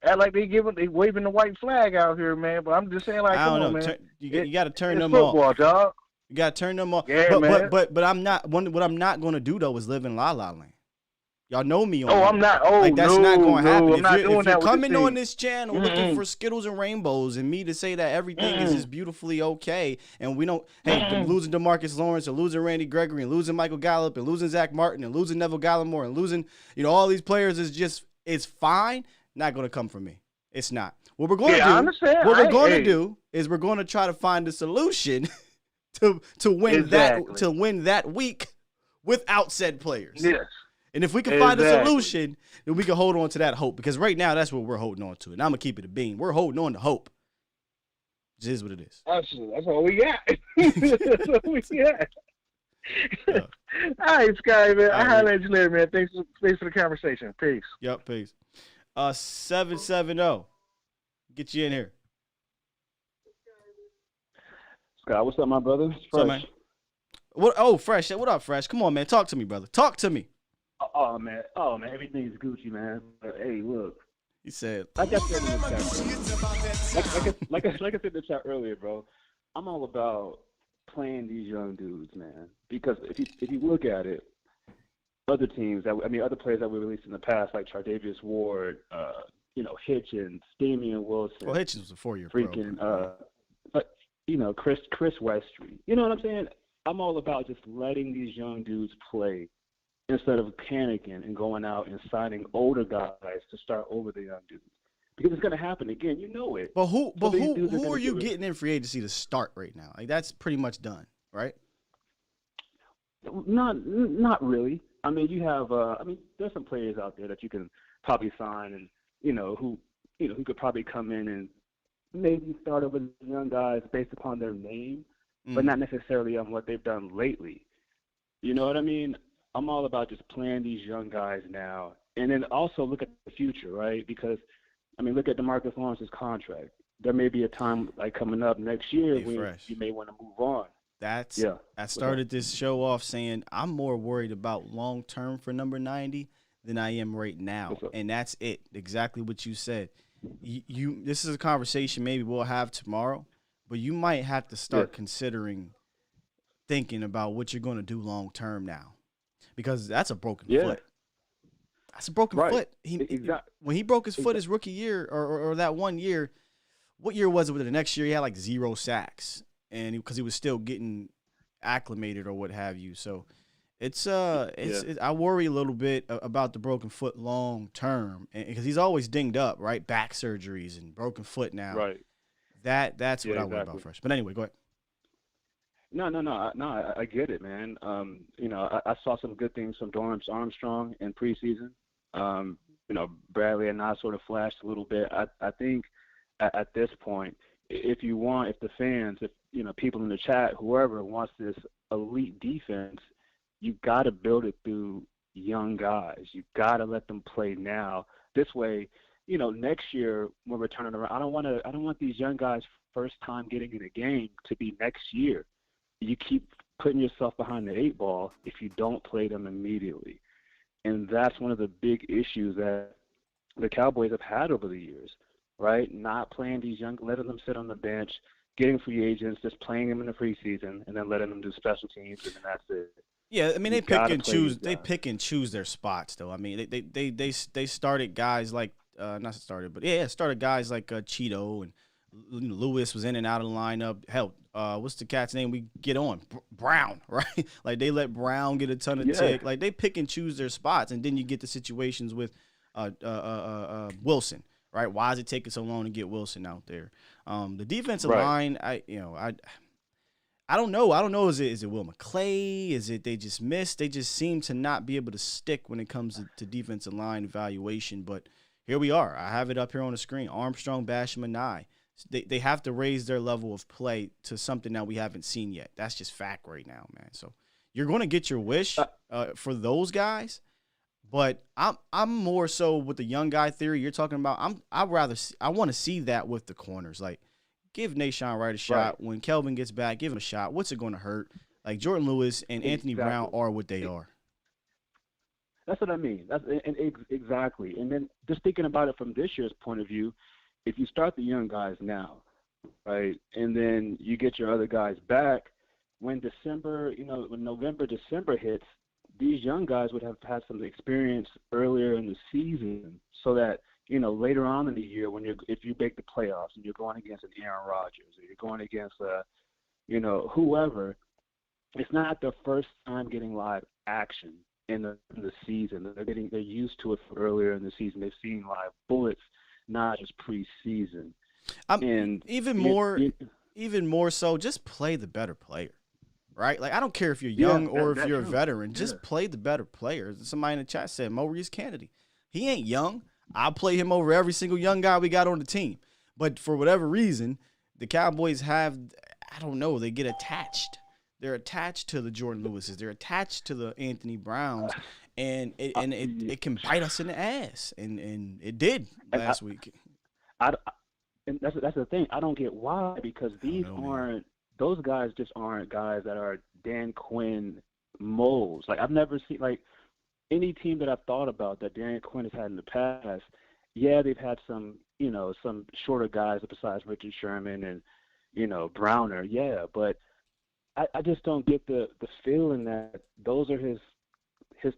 Act like they waving the white flag out here, man. But I'm just saying, like, I don't know, man. You got to turn them football, off. Dog. You got to turn them off. Yeah, man. But I'm not. What I'm not going to do though is live in La La Land. Y'all know me on that. I'm not. Oh, like, that's not going to happen. If you're coming on this channel looking for Skittles and rainbows and me to say that everything is just beautifully okay and we don't, losing Demarcus Lawrence and losing Randy Gregory and losing Michael Gallup and losing Zach Martin and losing Neville Gallimore and losing, all these players it's fine. Not going to come from me. It's not. What we're going to do is we're going to try to find a solution to win that week without said players. Yes. And if we can find a solution, then we can hold on to that hope. Because right now, that's what we're holding on to. And I'm going to keep it a bean. We're holding on to hope. It is what it is. Absolutely. That's all we got. That's all we got. All right, Sky, man. I'll holler at you later, man. Thanks for the conversation. Peace. Yep, peace. 770. Get you in here. Sky, what's up, my brother? What's up, man? Fresh. What up, Fresh? Come on, man. Talk to me, brother. Talk to me. Oh man, everything's Gucci, man. But, hey, look. He said. Like I said in the chat, like I said in the chat earlier, bro. I'm all about playing these young dudes, man. Because if you look at it, other teams other players that we released in the past, like Chardavius Ward, Hitchens, Damian Wilson. Well, Hitchens was a 4-year freaking, Chris Westry. You know what I'm saying? I'm all about just letting these young dudes play instead of panicking and going out and signing older guys to start over the young dudes. Because it's going to happen again. You know it. But who So are you getting in free agency to start right now? Like, that's pretty much done, right? Not really. I mean, you have there's some players out there that you can probably sign and who could probably come in and maybe start over the young guys based upon their name, but not necessarily on what they've done lately. You know what I mean? I'm all about just playing these young guys now, and then also look at the future, right? Because I mean, look at Demarcus Lawrence's contract. There may be a time like coming up next year when you may want to move on. I started this show off saying I'm more worried about long term for number 90 than I am right now, and that's it. Exactly what you said. This is a conversation maybe we'll have tomorrow, but you might have to start considering thinking about what you're going to do long term now, because that's a broken foot. That's a broken foot. When he broke his foot his rookie year or that 1 year, what year was it? The next year he had like 0 sacks, and because he was still getting acclimated or what have you. So I worry a little bit about the broken foot long term, because he's always dinged up, right? Back surgeries and broken foot now. Right. That's what I worry about first. But anyway, go ahead. No, I get it, man. I saw some good things from Dorrance Armstrong in preseason. Bradley and I sort of flashed a little bit. I think at this point, if the fans, people in the chat, whoever wants this elite defense, you got to build it through young guys. You got to let them play now. This way, next year when we're turning around, I don't want these young guys first time getting in a game to be next year. You keep putting yourself behind the 8 ball if you don't play them immediately. And that's one of the big issues that the Cowboys have had over the years, right? Not playing these young, letting them sit on the bench, getting free agents, just playing them in the preseason, and then letting them do special teams, and then that's it. Yeah, I mean, they pick and choose. They pick and choose their spots, though. I mean, they started guys like started guys like Cheeto, and Lewis was in and out of the lineup. Hell, what's the cat's name we get on? Brown, right? Like, they let Brown get a ton of tick. Like, they pick and choose their spots, and then you get the situations with Wilson, right? Why is it taking so long to get Wilson out there? The defensive line, I don't know. I don't know. Is it Will McClay? Is it they just missed? They just seem to not be able to stick when it comes to defensive line evaluation. But here we are. I have it up here on the screen. Armstrong, Basham, and Nye. They have to raise their level of play to something that we haven't seen yet. That's just fact right now, man. So you're going to get your wish for those guys. But I'm more so with the young guy theory you're talking about. I want to see that with the corners. Like, give Nashawn Wright a shot. Right. When Kelvin gets back, give him a shot. What's it going to hurt? Like, Jordan Lewis and Anthony Brown are what they are. That's what I mean. Exactly. And then just thinking about it from this year's point of view, if you start the young guys now, right, and then you get your other guys back, when November, December hits, these young guys would have had some experience earlier in the season, so that later on in the year, if you make the playoffs and you're going against an Aaron Rodgers or you're going against whoever, it's not their first time getting live action in the season. They're used to it earlier in the season. They've seen live bullets, not just preseason. And even more so, just play the better player, right? Like, I don't care if you're young or if you're a veteran. Just play the better player. Somebody in the chat said Maurice Kennedy. He ain't young. I'll play him over every single young guy we got on the team. But for whatever reason, the Cowboys they get attached. They're attached to the Jordan Lewises. They're attached to the Anthony Browns, and it can bite us in the ass. And it did last week. And that's the thing. I don't get why, because those guys just aren't guys that are Dan Quinn molds. Like, I've never seen, like, any team that I've thought about that Dan Quinn has had in the past, they've had some shorter guys besides Richard Sherman and, Browner, but I just don't get the feeling that those are his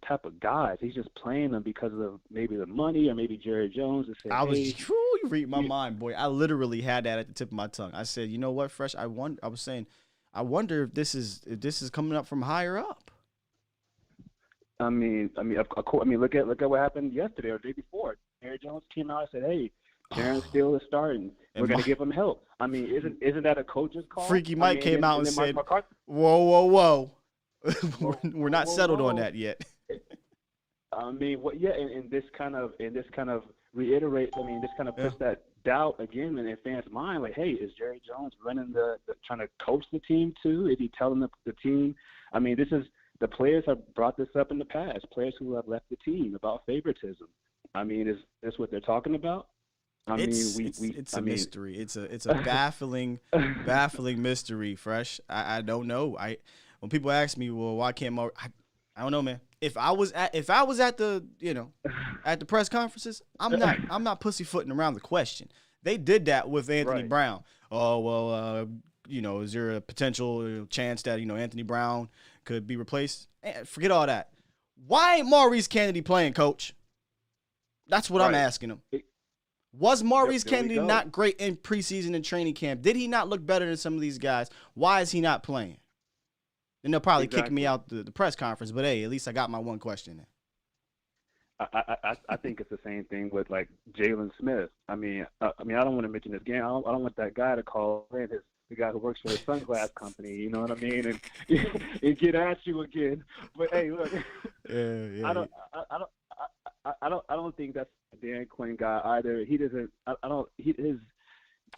type of guys. He's just playing them because of maybe the money or maybe Jerry Jones. You read my mind, boy. I literally had that at the tip of my tongue. I said, you know what, Fresh? I was saying, I wonder if this is coming up from higher up. I mean, of course. I mean, look at what happened yesterday or the day before. Jerry Jones came out and said, "Hey, Terrence Steele is starting. We're going to give him help." I mean, isn't that a coach's call? Freaky Mike came out and said, "Whoa, we're not settled on that yet." I mean, and this kind of reiterates. I mean, this kind of puts that doubt again in fans' mind. Like, hey, is Jerry Jones running trying to coach the team too? Is he telling the team? I mean, the players have brought this up in the past. Players who have left the team about favoritism. I mean, is this what they're talking about? It's a mystery. It's a baffling mystery. Fresh. I don't know. When people ask me, well, why can't I don't know, man. If I was at the at the press conferences, I'm not pussyfooting around the question. They did that with Anthony Brown. Oh well, is there a potential chance that Anthony Brown could be replaced? Forget all that. Why ain't Maurice Kennedy playing, Coach? That's what I'm asking him. Was Maurice Kennedy not great in preseason and training camp? Did he not look better than some of these guys? Why is he not playing? And they'll probably kick me out the press conference, but hey, at least I got my one question in. I think it's the same thing with like Jalen Smith. I mean, I don't want to mention this game. I don't want that guy to call in the guy who works for the sunglass company. You know what I mean? And get at you again. But hey, look, I don't think that's a Dan Quinn guy either. He doesn't.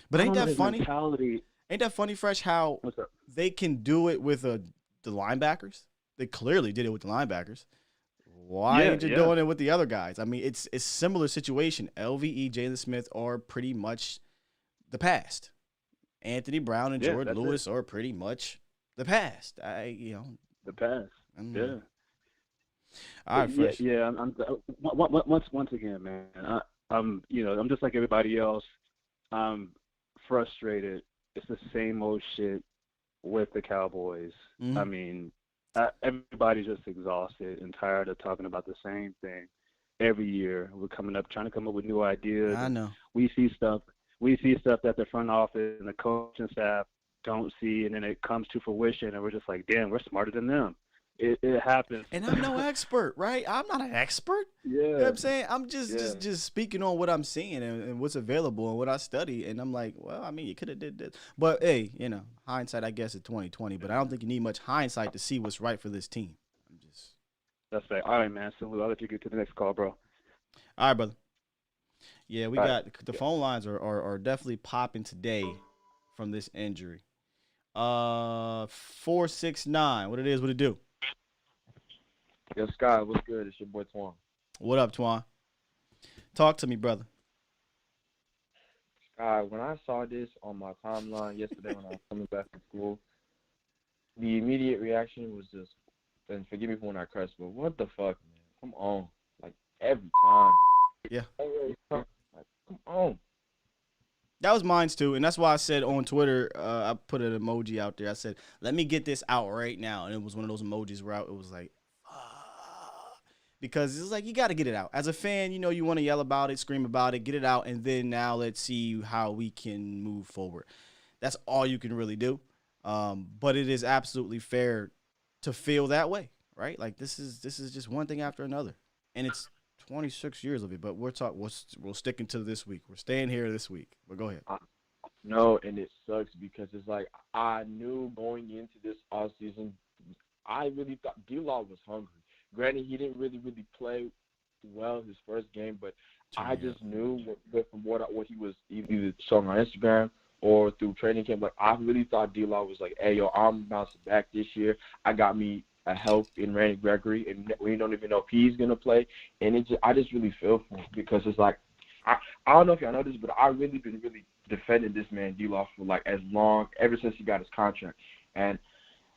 But ain't that funny? Mentality. Ain't that funny, Fresh? How they can do it with the linebackers? They clearly did it with the linebackers. Why ain't you doing it with the other guys? I mean, it's a similar situation. LVE, Jalen Smith are pretty much the past. Anthony Brown and Jordan Lewis are pretty much the past. The past. Yeah. All right, Fresh. Yeah. Once again, man. I'm just like everybody else. I'm frustrated. It's the same old shit with the Cowboys. Mm-hmm. I mean, everybody's just exhausted and tired of talking about the same thing every year. We're trying to come up with new ideas. I know. We see stuff that the front office and the coaching staff don't see, and then it comes to fruition, and we're just like, damn, we're smarter than them. It happens. And I'm no expert, right? I'm not an expert. Yeah. You know what I'm saying? I'm just speaking on what I'm seeing and what's available and what I study. And I'm like, well, I mean, you could have did this. But, hey, hindsight, I guess, is 20/20. But I don't think you need much hindsight to see what's right for this team. That's right. All right, man. So I'll let you get to the next call, bro. All right, brother. Yeah, we got the phone lines are definitely popping today from this injury. 469. What it do? Yo, Sky, what's good? It's your boy Twan. What up, Twan? Talk to me, brother. Sky, when I saw this on my timeline yesterday when I was coming back from school, the immediate reaction was just, and forgive me for when I cuss, but what the fuck, man? Come on. Like, every time. Yeah. Like, come on. That was mine, too, and that's why I said on Twitter, I put an emoji out there. I said, let me get this out right now, and it was one of those emojis where it was like, because it's like you got to get it out. As a fan, you want to yell about it, scream about it, get it out, and then now let's see how we can move forward. That's all you can really do. But it is absolutely fair to feel that way, right? Like this is just one thing after another, and it's 26 years of it. But we're sticking to this week. We're staying here this week. But go ahead. No, and it sucks because it's like I knew going into this offseason, I really thought D-Law was hungry. Granted, he didn't really play well his first game, but I just knew from what he was either showing on Instagram or through training camp. Like, I really thought D-Law was like, hey, yo, I'm bouncing back this year. I got me a help in Randy Gregory, and we don't even know if he's going to play. And I just really feel for him because it's like, I don't know if y'all know this, but I've really been defending this man D-Law for like ever since he got his contract. And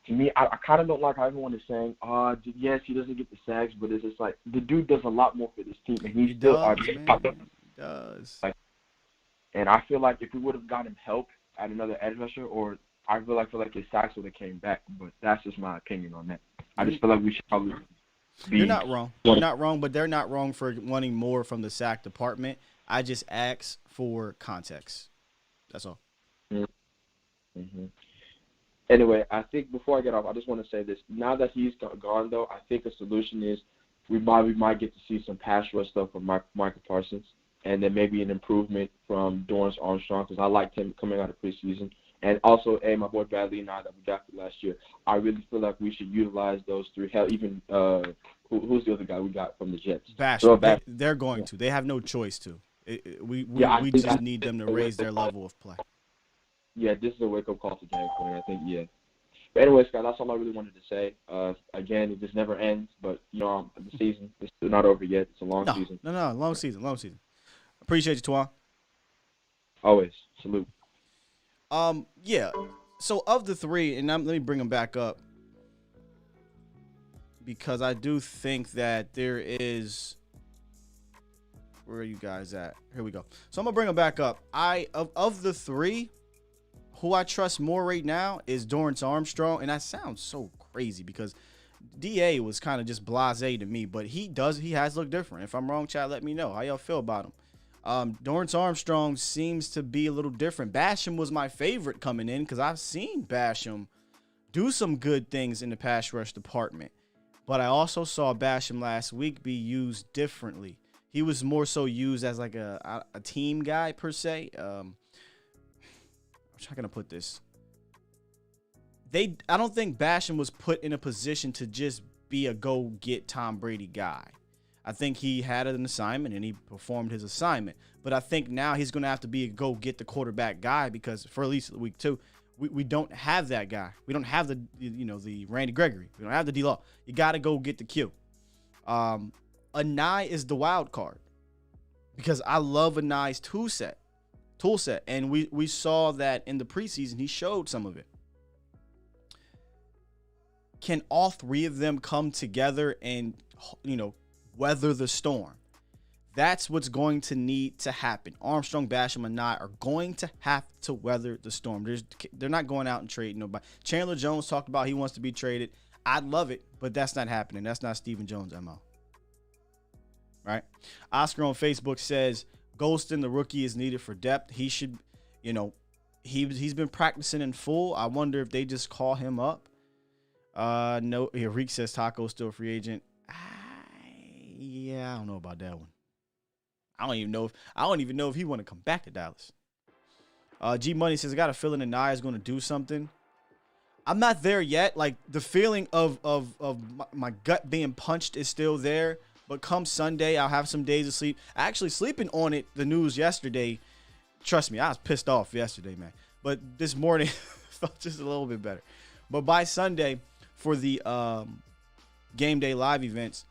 to me, I kind of don't like how everyone is saying, yes, he doesn't get the sacks, but it's just like the dude does a lot more for this team, and he still does. Like, and I feel like if we would have gotten help at another edge rusher, or I feel like his sacks would have came back, but that's just my opinion on that. I just feel like we should probably be. You're not wrong. You're not wrong, but they're not wrong for wanting more from the sack department. I just ask for context. That's all. Mm-hmm. Anyway, I think before I get off, I just want to say this. Now that he's gone, though, I think a solution is we might get to see some pass rush stuff from Michael Parsons, and then maybe an improvement from Dorrance Armstrong, because I liked him coming out of preseason. And also, my boy Bradley and I that we drafted last year. I really feel like we should utilize those three. Hell, even who's the other guy we got from the Jets? Basham. They're going to. They have no choice to. We just need them to raise their level of play. Yeah, this is a wake-up call to James Conner, I think, yeah. But anyways, guys, that's all I really wanted to say. Again, it just never ends, but, the season is still not over yet. It's a long season. No, long season. Appreciate you, Twan. Always. Salute. Yeah. So, of the three, and let me bring them back up, because I do think that there is – where are you guys at? Here we go. So, I'm going to bring them back up. Of the three – who I trust more right now is Dorrance Armstrong, and that sounds so crazy because DA was kind of just blasé to me, but he has looked different. If I'm wrong, chat, let me know how y'all feel about him. Dorrance Armstrong seems to be a little different. Basham was my favorite coming in because I've seen Basham do some good things in the pass rush department, but I also saw Basham last week be used differently. He was more so used as like a team guy per se. How can I put this? I don't think Basham was put in a position to just be a go-get Tom Brady guy. I think he had an assignment and he performed his assignment. But I think now he's going to have to be a go-get the quarterback guy because for at least week 2, we don't have that guy. We don't have the Randy Gregory. We don't have the D-Law. You got to go get the Q. Anai is the wild card because I love Anai's tool set, and we saw that in the preseason. He showed some of it. Can all three of them come together and, weather the storm? That's what's going to need to happen. Armstrong, Basham, and Anai are going to have to weather the storm. They're not going out and trading nobody. Chandler Jones talked about he wants to be traded. I'd love it, but that's not happening. That's not Stephen Jones' MO. Right? Oscar on Facebook says, Golston, the rookie, is needed for depth. He should, he's been practicing in full. I wonder if they just call him up. No, Reek says Taco's still a free agent. I don't know about that one. I don't even know if he want to come back to Dallas. G Money says I got a feeling that Nia is going to do something. I'm not there yet. Like the feeling of my gut being punched is still there. But come Sunday, I'll have some days of sleep. Actually, sleeping on it, the news yesterday, trust me, I was pissed off yesterday, man. But this morning, felt just a little bit better. But by Sunday, for the game day live events,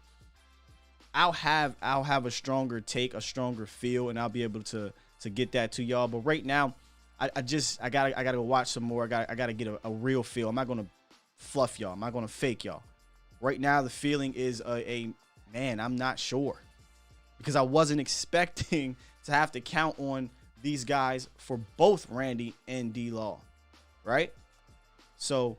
I'll have a stronger take, a stronger feel, and I'll be able to get that to y'all. But right now, I gotta go watch some more. I gotta get a real feel. I'm not gonna fluff y'all. I'm not gonna fake y'all. Right now, the feeling is man, I'm not sure because I wasn't expecting to have to count on these guys for both Randy and D-Law, right? So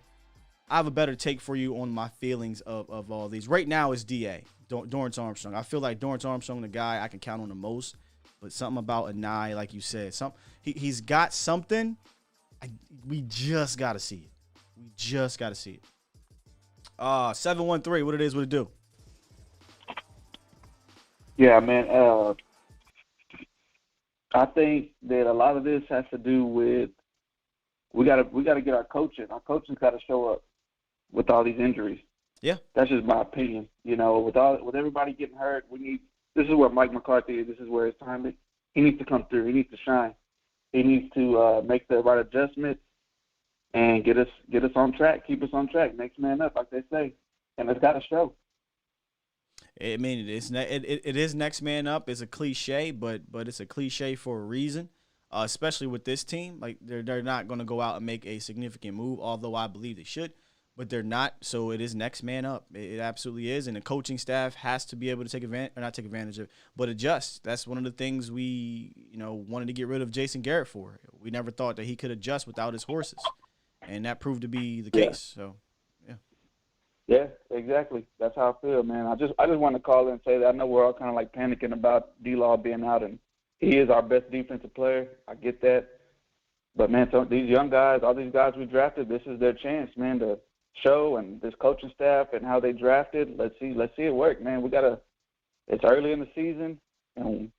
I have a better take for you on my feelings of all these. Right now is DA, Dorrance Armstrong. I feel like Dorrance Armstrong, the guy I can count on the most, but something about Anai, like you said, he's got something. We just got to see it. 713, what it do? Yeah, man. I think that a lot of this has to do with we gotta get our coaching. Our coaching's got to show up with all these injuries. Yeah, that's just my opinion. With everybody getting hurt, this is where Mike McCarthy is. This is where it's time. He needs to come through. He needs to shine. He needs to make the right adjustments and get us on track. Keep us on track. Next man up, like they say, and it's got to show. I mean, it is next man up. It's a cliche, but it's a cliche for a reason, especially with this team. Like they're not going to go out and make a significant move, although I believe they should, but they're not. So it is next man up. It absolutely is, and the coaching staff has to be able to not take advantage of, but adjust. That's one of the things we wanted to get rid of Jason Garrett for. We never thought that he could adjust without his horses, and that proved to be the case. So. Yeah, exactly. That's how I feel, man. I just want to call in and say that I know we're all kind of like panicking about D-Law being out, and he is our best defensive player. I get that. But, man, so these young guys, all these guys we drafted, this is their chance, man, to show, and this coaching staff and how they drafted. Let's see it work, man. It's early in the season, and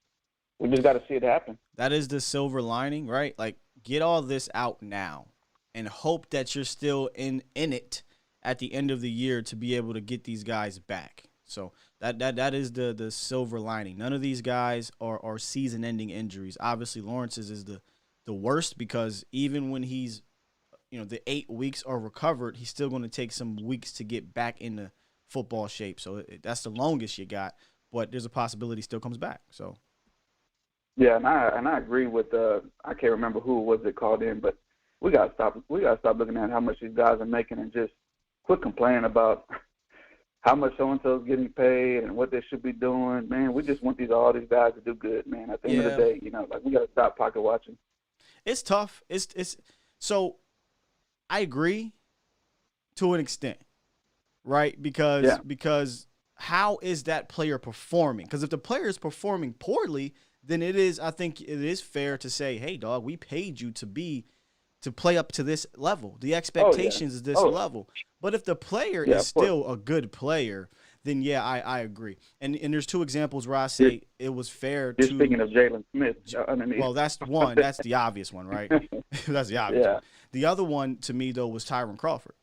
we just got to see it happen. That is the silver lining, right? Like, get all this out now and hope that you're still in it at the end of the year to be able to get these guys back. So that is the silver lining. None of these guys are season-ending injuries. Obviously, Lawrence's is the worst because even when he's, the 8 weeks are recovered, he's still going to take some weeks to get back into football shape. So that's the longest you got, but there's a possibility he still comes back. So. Yeah, and I agree with I can't remember who it was that called in, but we gotta stop looking at how much these guys are making and just quit complaining about how much so and so is getting paid and what they should be doing. Man, we just want all these guys to do good, man. At the end of the day, we gotta stop pocket watching. It's tough. It's so I agree to an extent, right? Because how is that player performing? Because if the player is performing poorly, then I think it is fair to say, hey, dog, we paid you to play up to this level. The expectations is this level. But if the player is still a good player, then I agree. And there's two examples where I say it was fair to. You're speaking of Jalen Smith. Well, that's one. That's the obvious one, right? That's the obvious one. The other one to me though was Tyron Crawford,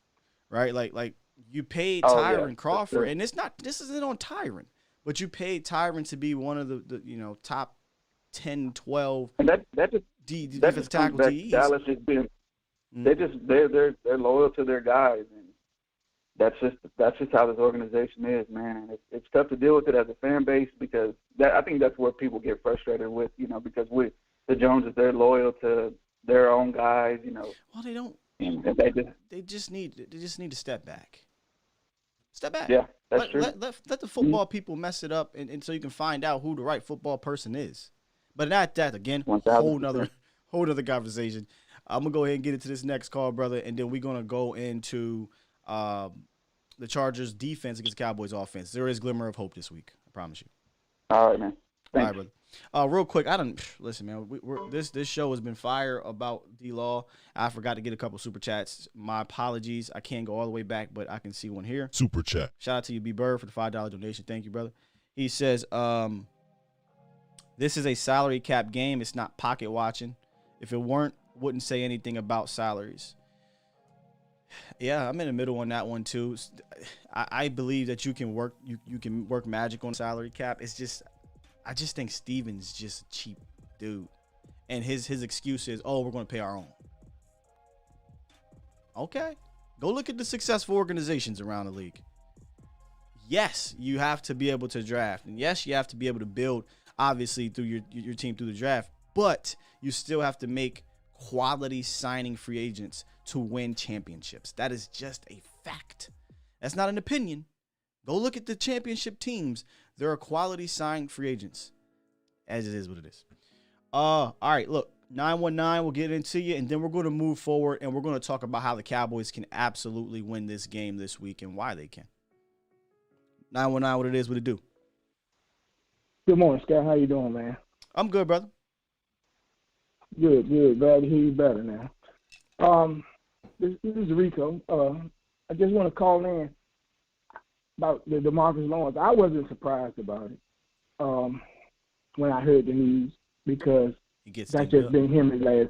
right? Like you paid Tyron Crawford, and this isn't on Tyron, but you paid Tyron to be one of the top 10, 12 and that just defensive tackle DEs. Dallas has been they're loyal to their guys, and that's just how this organization is, man. And it's tough to deal with it as a fan base because I think that's where people get frustrated with, because the Joneses, they're loyal to their own guys, Well, they don't. They just need to step back. Step back. Yeah, that's true. Let the football people mess it up, and so you can find out who the right football person is. But not that again. 1,000%. Whole nother conversation. I'm gonna go ahead and get into this next call, brother, and then we're gonna go into the Chargers' defense against the Cowboys' offense. There is glimmer of hope this week. I promise you. All right, man. Thanks. All right, brother. Real quick, listen, man. This show has been fire about D-Law. I forgot to get a couple super chats. My apologies. I can't go all the way back, but I can see one here. Super chat. Shout out to you, B Bird, for the $5 donation. Thank you, brother. He says, this is a salary cap game. It's not pocket watching. If it weren't, wouldn't say anything about salaries. Yeah, I'm in the middle on that one too. I believe that you can work magic on salary cap. It's just I just think Steven's just a cheap dude. And his excuse is, we're going to pay our own. Okay. Go look at the successful organizations around the league. Yes, you have to be able to draft. And yes, you have to be able to build, obviously, through your team through the draft. But you still have to make quality signing free agents to win championships. That is just a fact. That's not an opinion. Go look at the championship teams. There are quality signed free agents. As it is what it is. All right, look. 919, we'll get into you, and then we're going to move forward, and we're going to talk about how the Cowboys can absolutely win this game this week and why they can. 919, what it is, what it do? Good morning, Scott. How you doing, man? I'm good, brother. Good. Glad to hear you better now. This is Rico. I just want to call in about the Demarcus Lawrence. I wasn't surprised about it when I heard the news because that's just been him his last.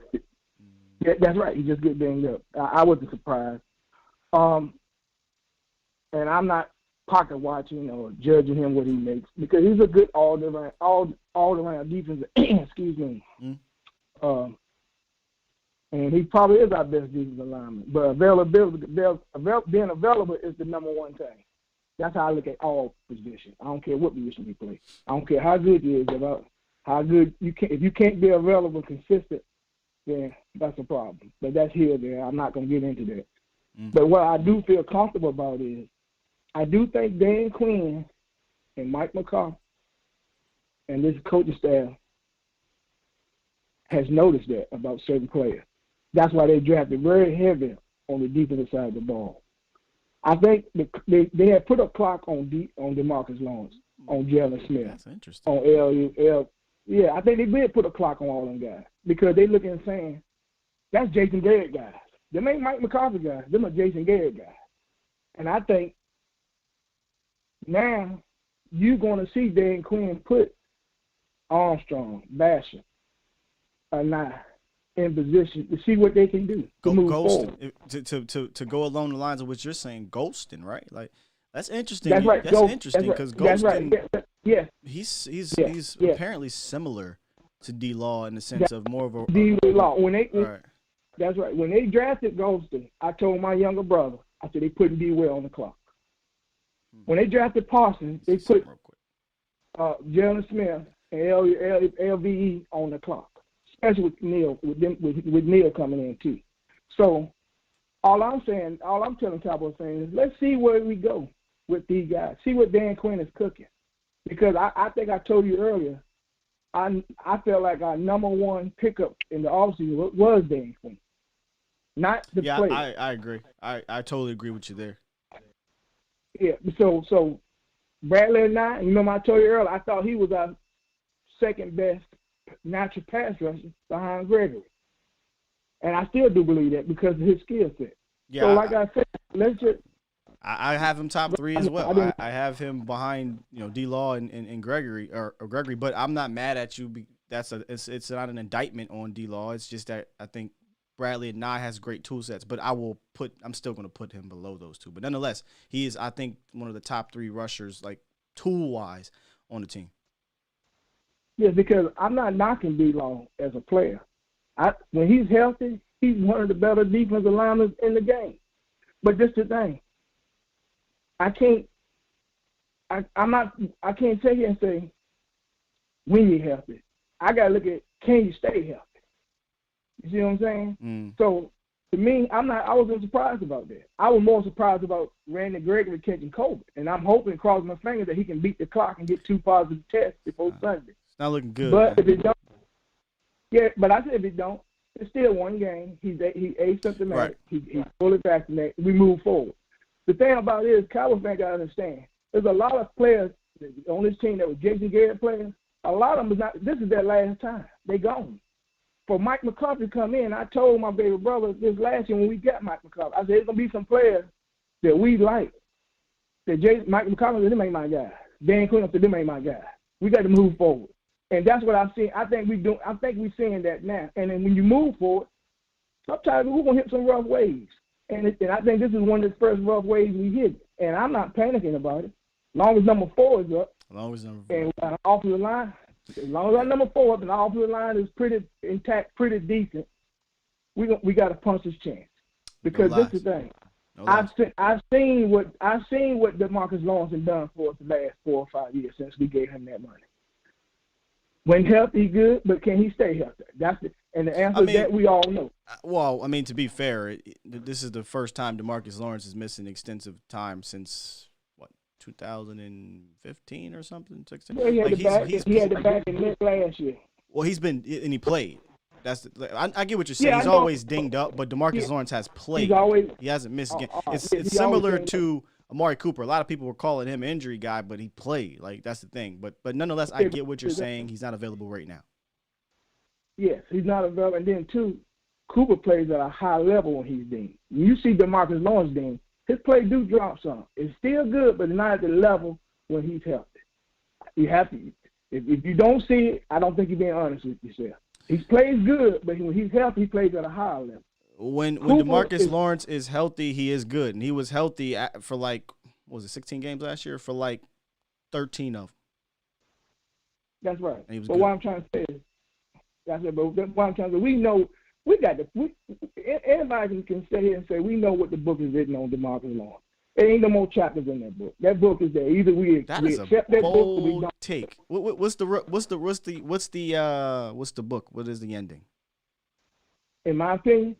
Yeah, that's right. He just get banged up. I wasn't surprised. And I'm not pocket watching or judging him what he makes because he's a good all around defensive. Excuse me. And he probably is our best defensive lineman. But being available is the number one thing. That's how I look at all positions. I don't care what position you play. I don't care how good he is, about how good you can. If you can't be available consistent, then that's a problem. But that's here there. I'm not going to get into that. But what I do feel comfortable about is I do think Dan Quinn and Mike McCarthy and this coaching staff has noticed that about certain players. That's why they drafted very heavy on the defensive side of the ball. I think they had put a clock on Demarcus Lawrence, on Jalen Smith, that's interesting. On L. Yeah, I think they did put a clock on all them guys because they looking and saying, That's Jason Garrett guys. Them ain't Mike McCarthy guys. Them are Jason Garrett guys. And I think now you're going to see Dan Quinn put Armstrong, Basher, and I in position to see what they can do to move forward. To go along the lines of what you're saying, Golston, right? Like that's interesting. That's right. That's interesting because Golston, that's right. he's apparently similar to D Law in the sense of more of a D Law. Right. That's right. When they drafted Golston, I told my younger brother, I said they putting D Well on the clock. When they drafted Parsons, they put Jalen Smith and LVE on the clock, especially with Neil, with Neil coming in too. So all I'm telling Cowboys fans is let's see where we go with these guys. See what Dan Quinn is cooking. Because I think I told you earlier, I felt like our number one pickup in the offseason was Dan Quinn, not the player. I agree. I totally agree with you there. Yeah, so Bradley and I, you remember I told you earlier, I thought he was our second best natural pass rusher behind Gregory. And I still do believe that because of his skill set. Yeah, so like I said, let's just I have him top 3 as well. I have him behind, D Law and Gregory or Gregory, but I'm not mad at you. It's not an indictment on D Law. It's just that I think Bradley and Nye has great tool sets, but I'm still going to put him below those two. But nonetheless, he is, I think, one of the top 3 rushers, like tool-wise, on the team. Yeah, because I'm not knocking D Law as a player. When he's healthy, he's one of the better defensive linemen in the game. But this is the thing. I can't sit here and say when you're healthy. I gotta look at can you stay healthy. You see what I'm saying? So to me, I wasn't surprised about that. I was more surprised about Randy Gregory catching COVID, and I'm hoping, crossing my fingers, that he can beat the clock and get 2 positive tests before Sunday. It's not looking good. But if it don't, but I said if it don't, it's still one game. He asymptomatic. Right. He's fully vaccinated. We move forward. The thing about it is, Cowboys fans got to understand, there's a lot of players on this team that were Jason Garrett players. A lot of them this is their last time. They gone. For Mike McCarthy to come in, I told my baby brother this last year when we got Mike McCarthy, I said there's going to be some players that we like. That Mike McCarthy said, them ain't my guy. Dan Quinn said, them ain't my guy. We got to move forward. And that's what I've seen. I think we're seeing that now. And then when you move forward, sometimes we're going to hit some rough waves. And I think this is one of the first rough waves we hit. And I'm not panicking about it. As long as number 4 is up. As long as number 4. And off of the line, as long as our number 4 up and off of the line is pretty intact, pretty decent, we got to punch this chance. Because this is the thing. I've seen what Demarcus Lawrence has done for us the last 4 or 5 years since we gave him that money. When healthy, good, but can he stay healthy? And the answer to that we all know. Well, to be fair, this is the first time Demarcus Lawrence is missing extensive time since 2015 or something. 16? Yeah, he had the back and neck last year. Well, he's been and he played. I get what you're saying. Yeah, he's always dinged up, but Demarcus Lawrence has played. He hasn't missed again. It's similar to Amari Cooper. A lot of people were calling him an injury guy, but he played. Like that's the thing. But nonetheless, I get what you're saying. He's not available right now. Yes, he's not available. And then too, Cooper plays at a high level when he's dinged. When you see Demarcus Lawrence dinged, his play do drop some. It's still good, but not at the level when he's healthy. You have to. If you don't see it, I don't think you're being honest with yourself. He plays good, but when he's healthy, he plays at a higher level. When Demarcus Lawrence is healthy, he is good, and he was healthy for 16 games last year? For 13 of them. That's right. But what I'm trying to say is, we know anybody can sit here and say we know what the book is written on Demarcus Lawrence. There ain't no more chapters in that book. That book is there. Either we accept that book or we don't. Take. What's the book? What is the ending? In my opinion,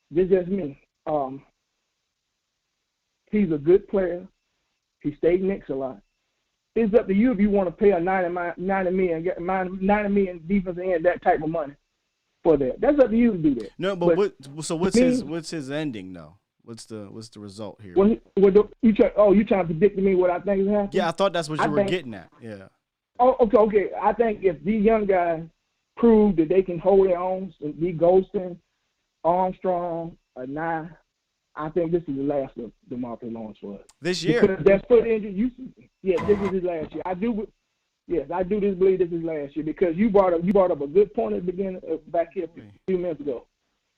this is just me. He's a good player. He stayed Knicks a lot. It's up to you if you want to pay a $90 million defensive end that type of money for that. That's up to you to do that. No, but what's his ending though? What's the result here? You trying to predict to me what I think is happening? Yeah, I thought that's what you were getting at. Yeah. Oh, okay. I think if these young guys prove that they can hold their own and be Golston, Armstrong, or Nye, I think this is the last of Demarcus Lawrence for us. This year? Because that foot injury, this is his last year. I do just believe this is last year because you brought up a good point at the beginning, back here a few minutes ago.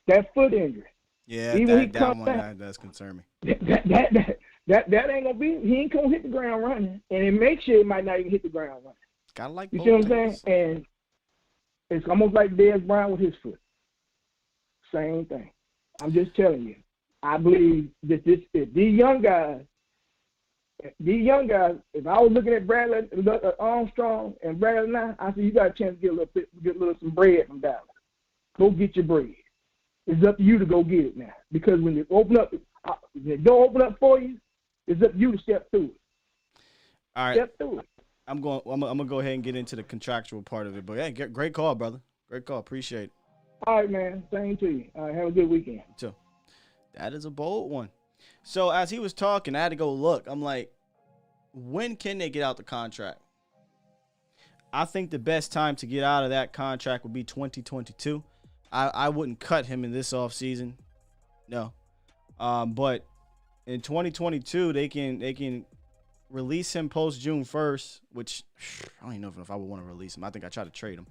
That foot injury. Yeah, that does concern me. That ain't gonna be. He ain't gonna hit the ground running, and it makes sure he might not even hit the ground running. Gotta like. You see what I'm saying? And it's almost like Dez Bryant with his foot. Same thing. I'm just telling you. I believe that these young guys, if I was looking at Bradley Armstrong and Bradley now, I said you got a chance to get some bread from Dallas. Go get your bread. It's up to you to go get it now. Because when they open up, the door open up for you, it's up to you to step through it. All right. Step through it. I'm gonna go ahead and get into the contractual part of it. But hey, great call, brother. Great call. Appreciate it. All right, man. Same to you. All right, have a good weekend. You too. That is a bold one. So as he was talking, I had to go look. I'm like, when can they get out the contract? I think the best time to get out of that contract would be 2022. I wouldn't cut him in this offseason. No. But in 2022, they can release him post June 1st, which I don't even know if I would want to release him. I think I tried to trade him.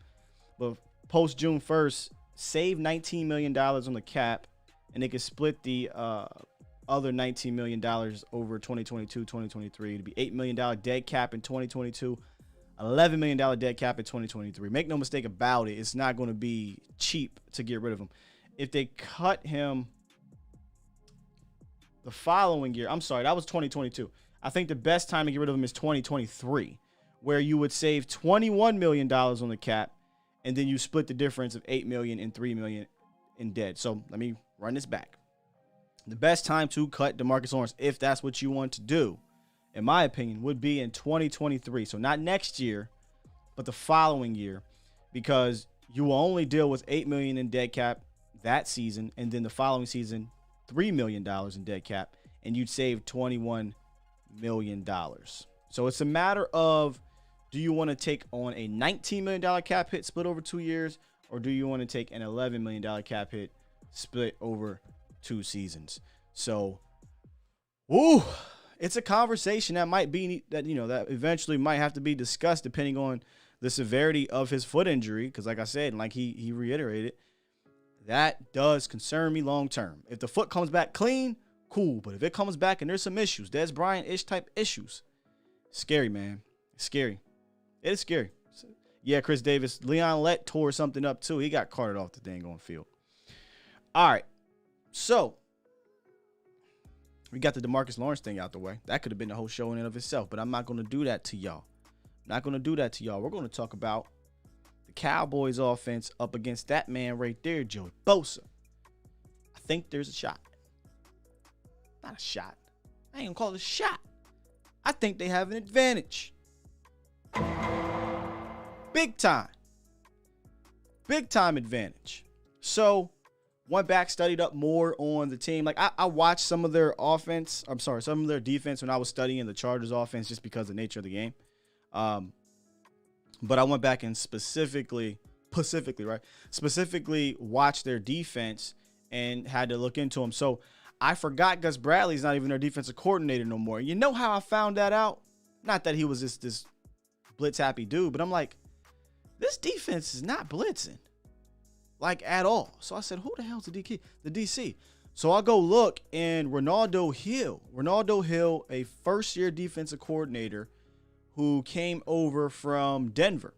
But post June 1st, save $19 million on the cap, and they could split the other $19 million over 2022, 2023. It'd be $8 million dead cap in 2022, $11 million dead cap in 2023. Make no mistake about it, it's not going to be cheap to get rid of him. If they cut him the following year, I'm sorry, that was 2022. I think the best time to get rid of him is 2023, where you would save $21 million on the cap, and then you split the difference of $8 million and $3 million in dead. So let me run this back. The best time to cut Demarcus Lawrence, if that's what you want to do, in my opinion, would be in 2023. So not next year, but the following year, because you will only deal with $8 million in dead cap that season, and then the following season, $3 million in dead cap, and you'd save $21 million. So it's a matter of, do you want to take on a $19 million cap hit split over 2 years, or do you want to take an $11 million cap hit split over 2 seasons? So, it's a conversation that might be that eventually might have to be discussed depending on the severity of his foot injury. Because, like I said, and like he reiterated, that does concern me long term. If the foot comes back clean, cool. But if it comes back and there's some issues, Dez Bryant-ish type issues, scary, man. It's scary. It is scary. Yeah, Chris Davis, Leon Lett tore something up too. He got carted off the dang on field. All right, so we got the Demarcus Lawrence thing out the way. That could have been the whole show in and of itself, but I'm not going to do that to y'all. We're going to talk about the Cowboys offense up against that man right there, Joey Bosa. I think there's a shot. Not a shot. I ain't going to call it a shot. I think they have an advantage. Big time advantage. So went back, studied up more on the team. Like I watched some of their some of their defense when I was studying the Chargers offense just because of the nature of the game. But I went back and specifically watched their defense and had to look into them. So I forgot Gus Bradley's not even their defensive coordinator no more. You know how I found that out? Not that he was this blitz happy dude, but I'm like, this defense is not blitzing, like, at all. So I said, who the hell's the DC? So I'll go look, and Ronaldo Hill, a first-year defensive coordinator who came over from Denver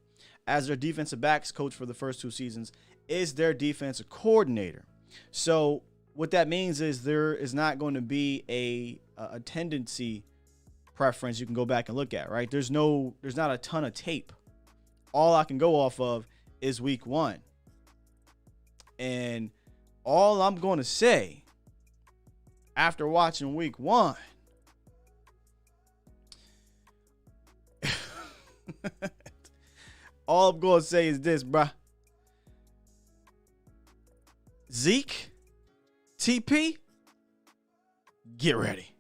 as their defensive backs coach for the first 2 seasons, is their defensive coordinator. So what that means is there is not going to be a tendency preference you can go back and look at, right? There's not a ton of tape. All I can go off of is week 1. And all I'm going to say after watching week 1, all I'm going to say is this, bruh. Zeke, TP, get ready.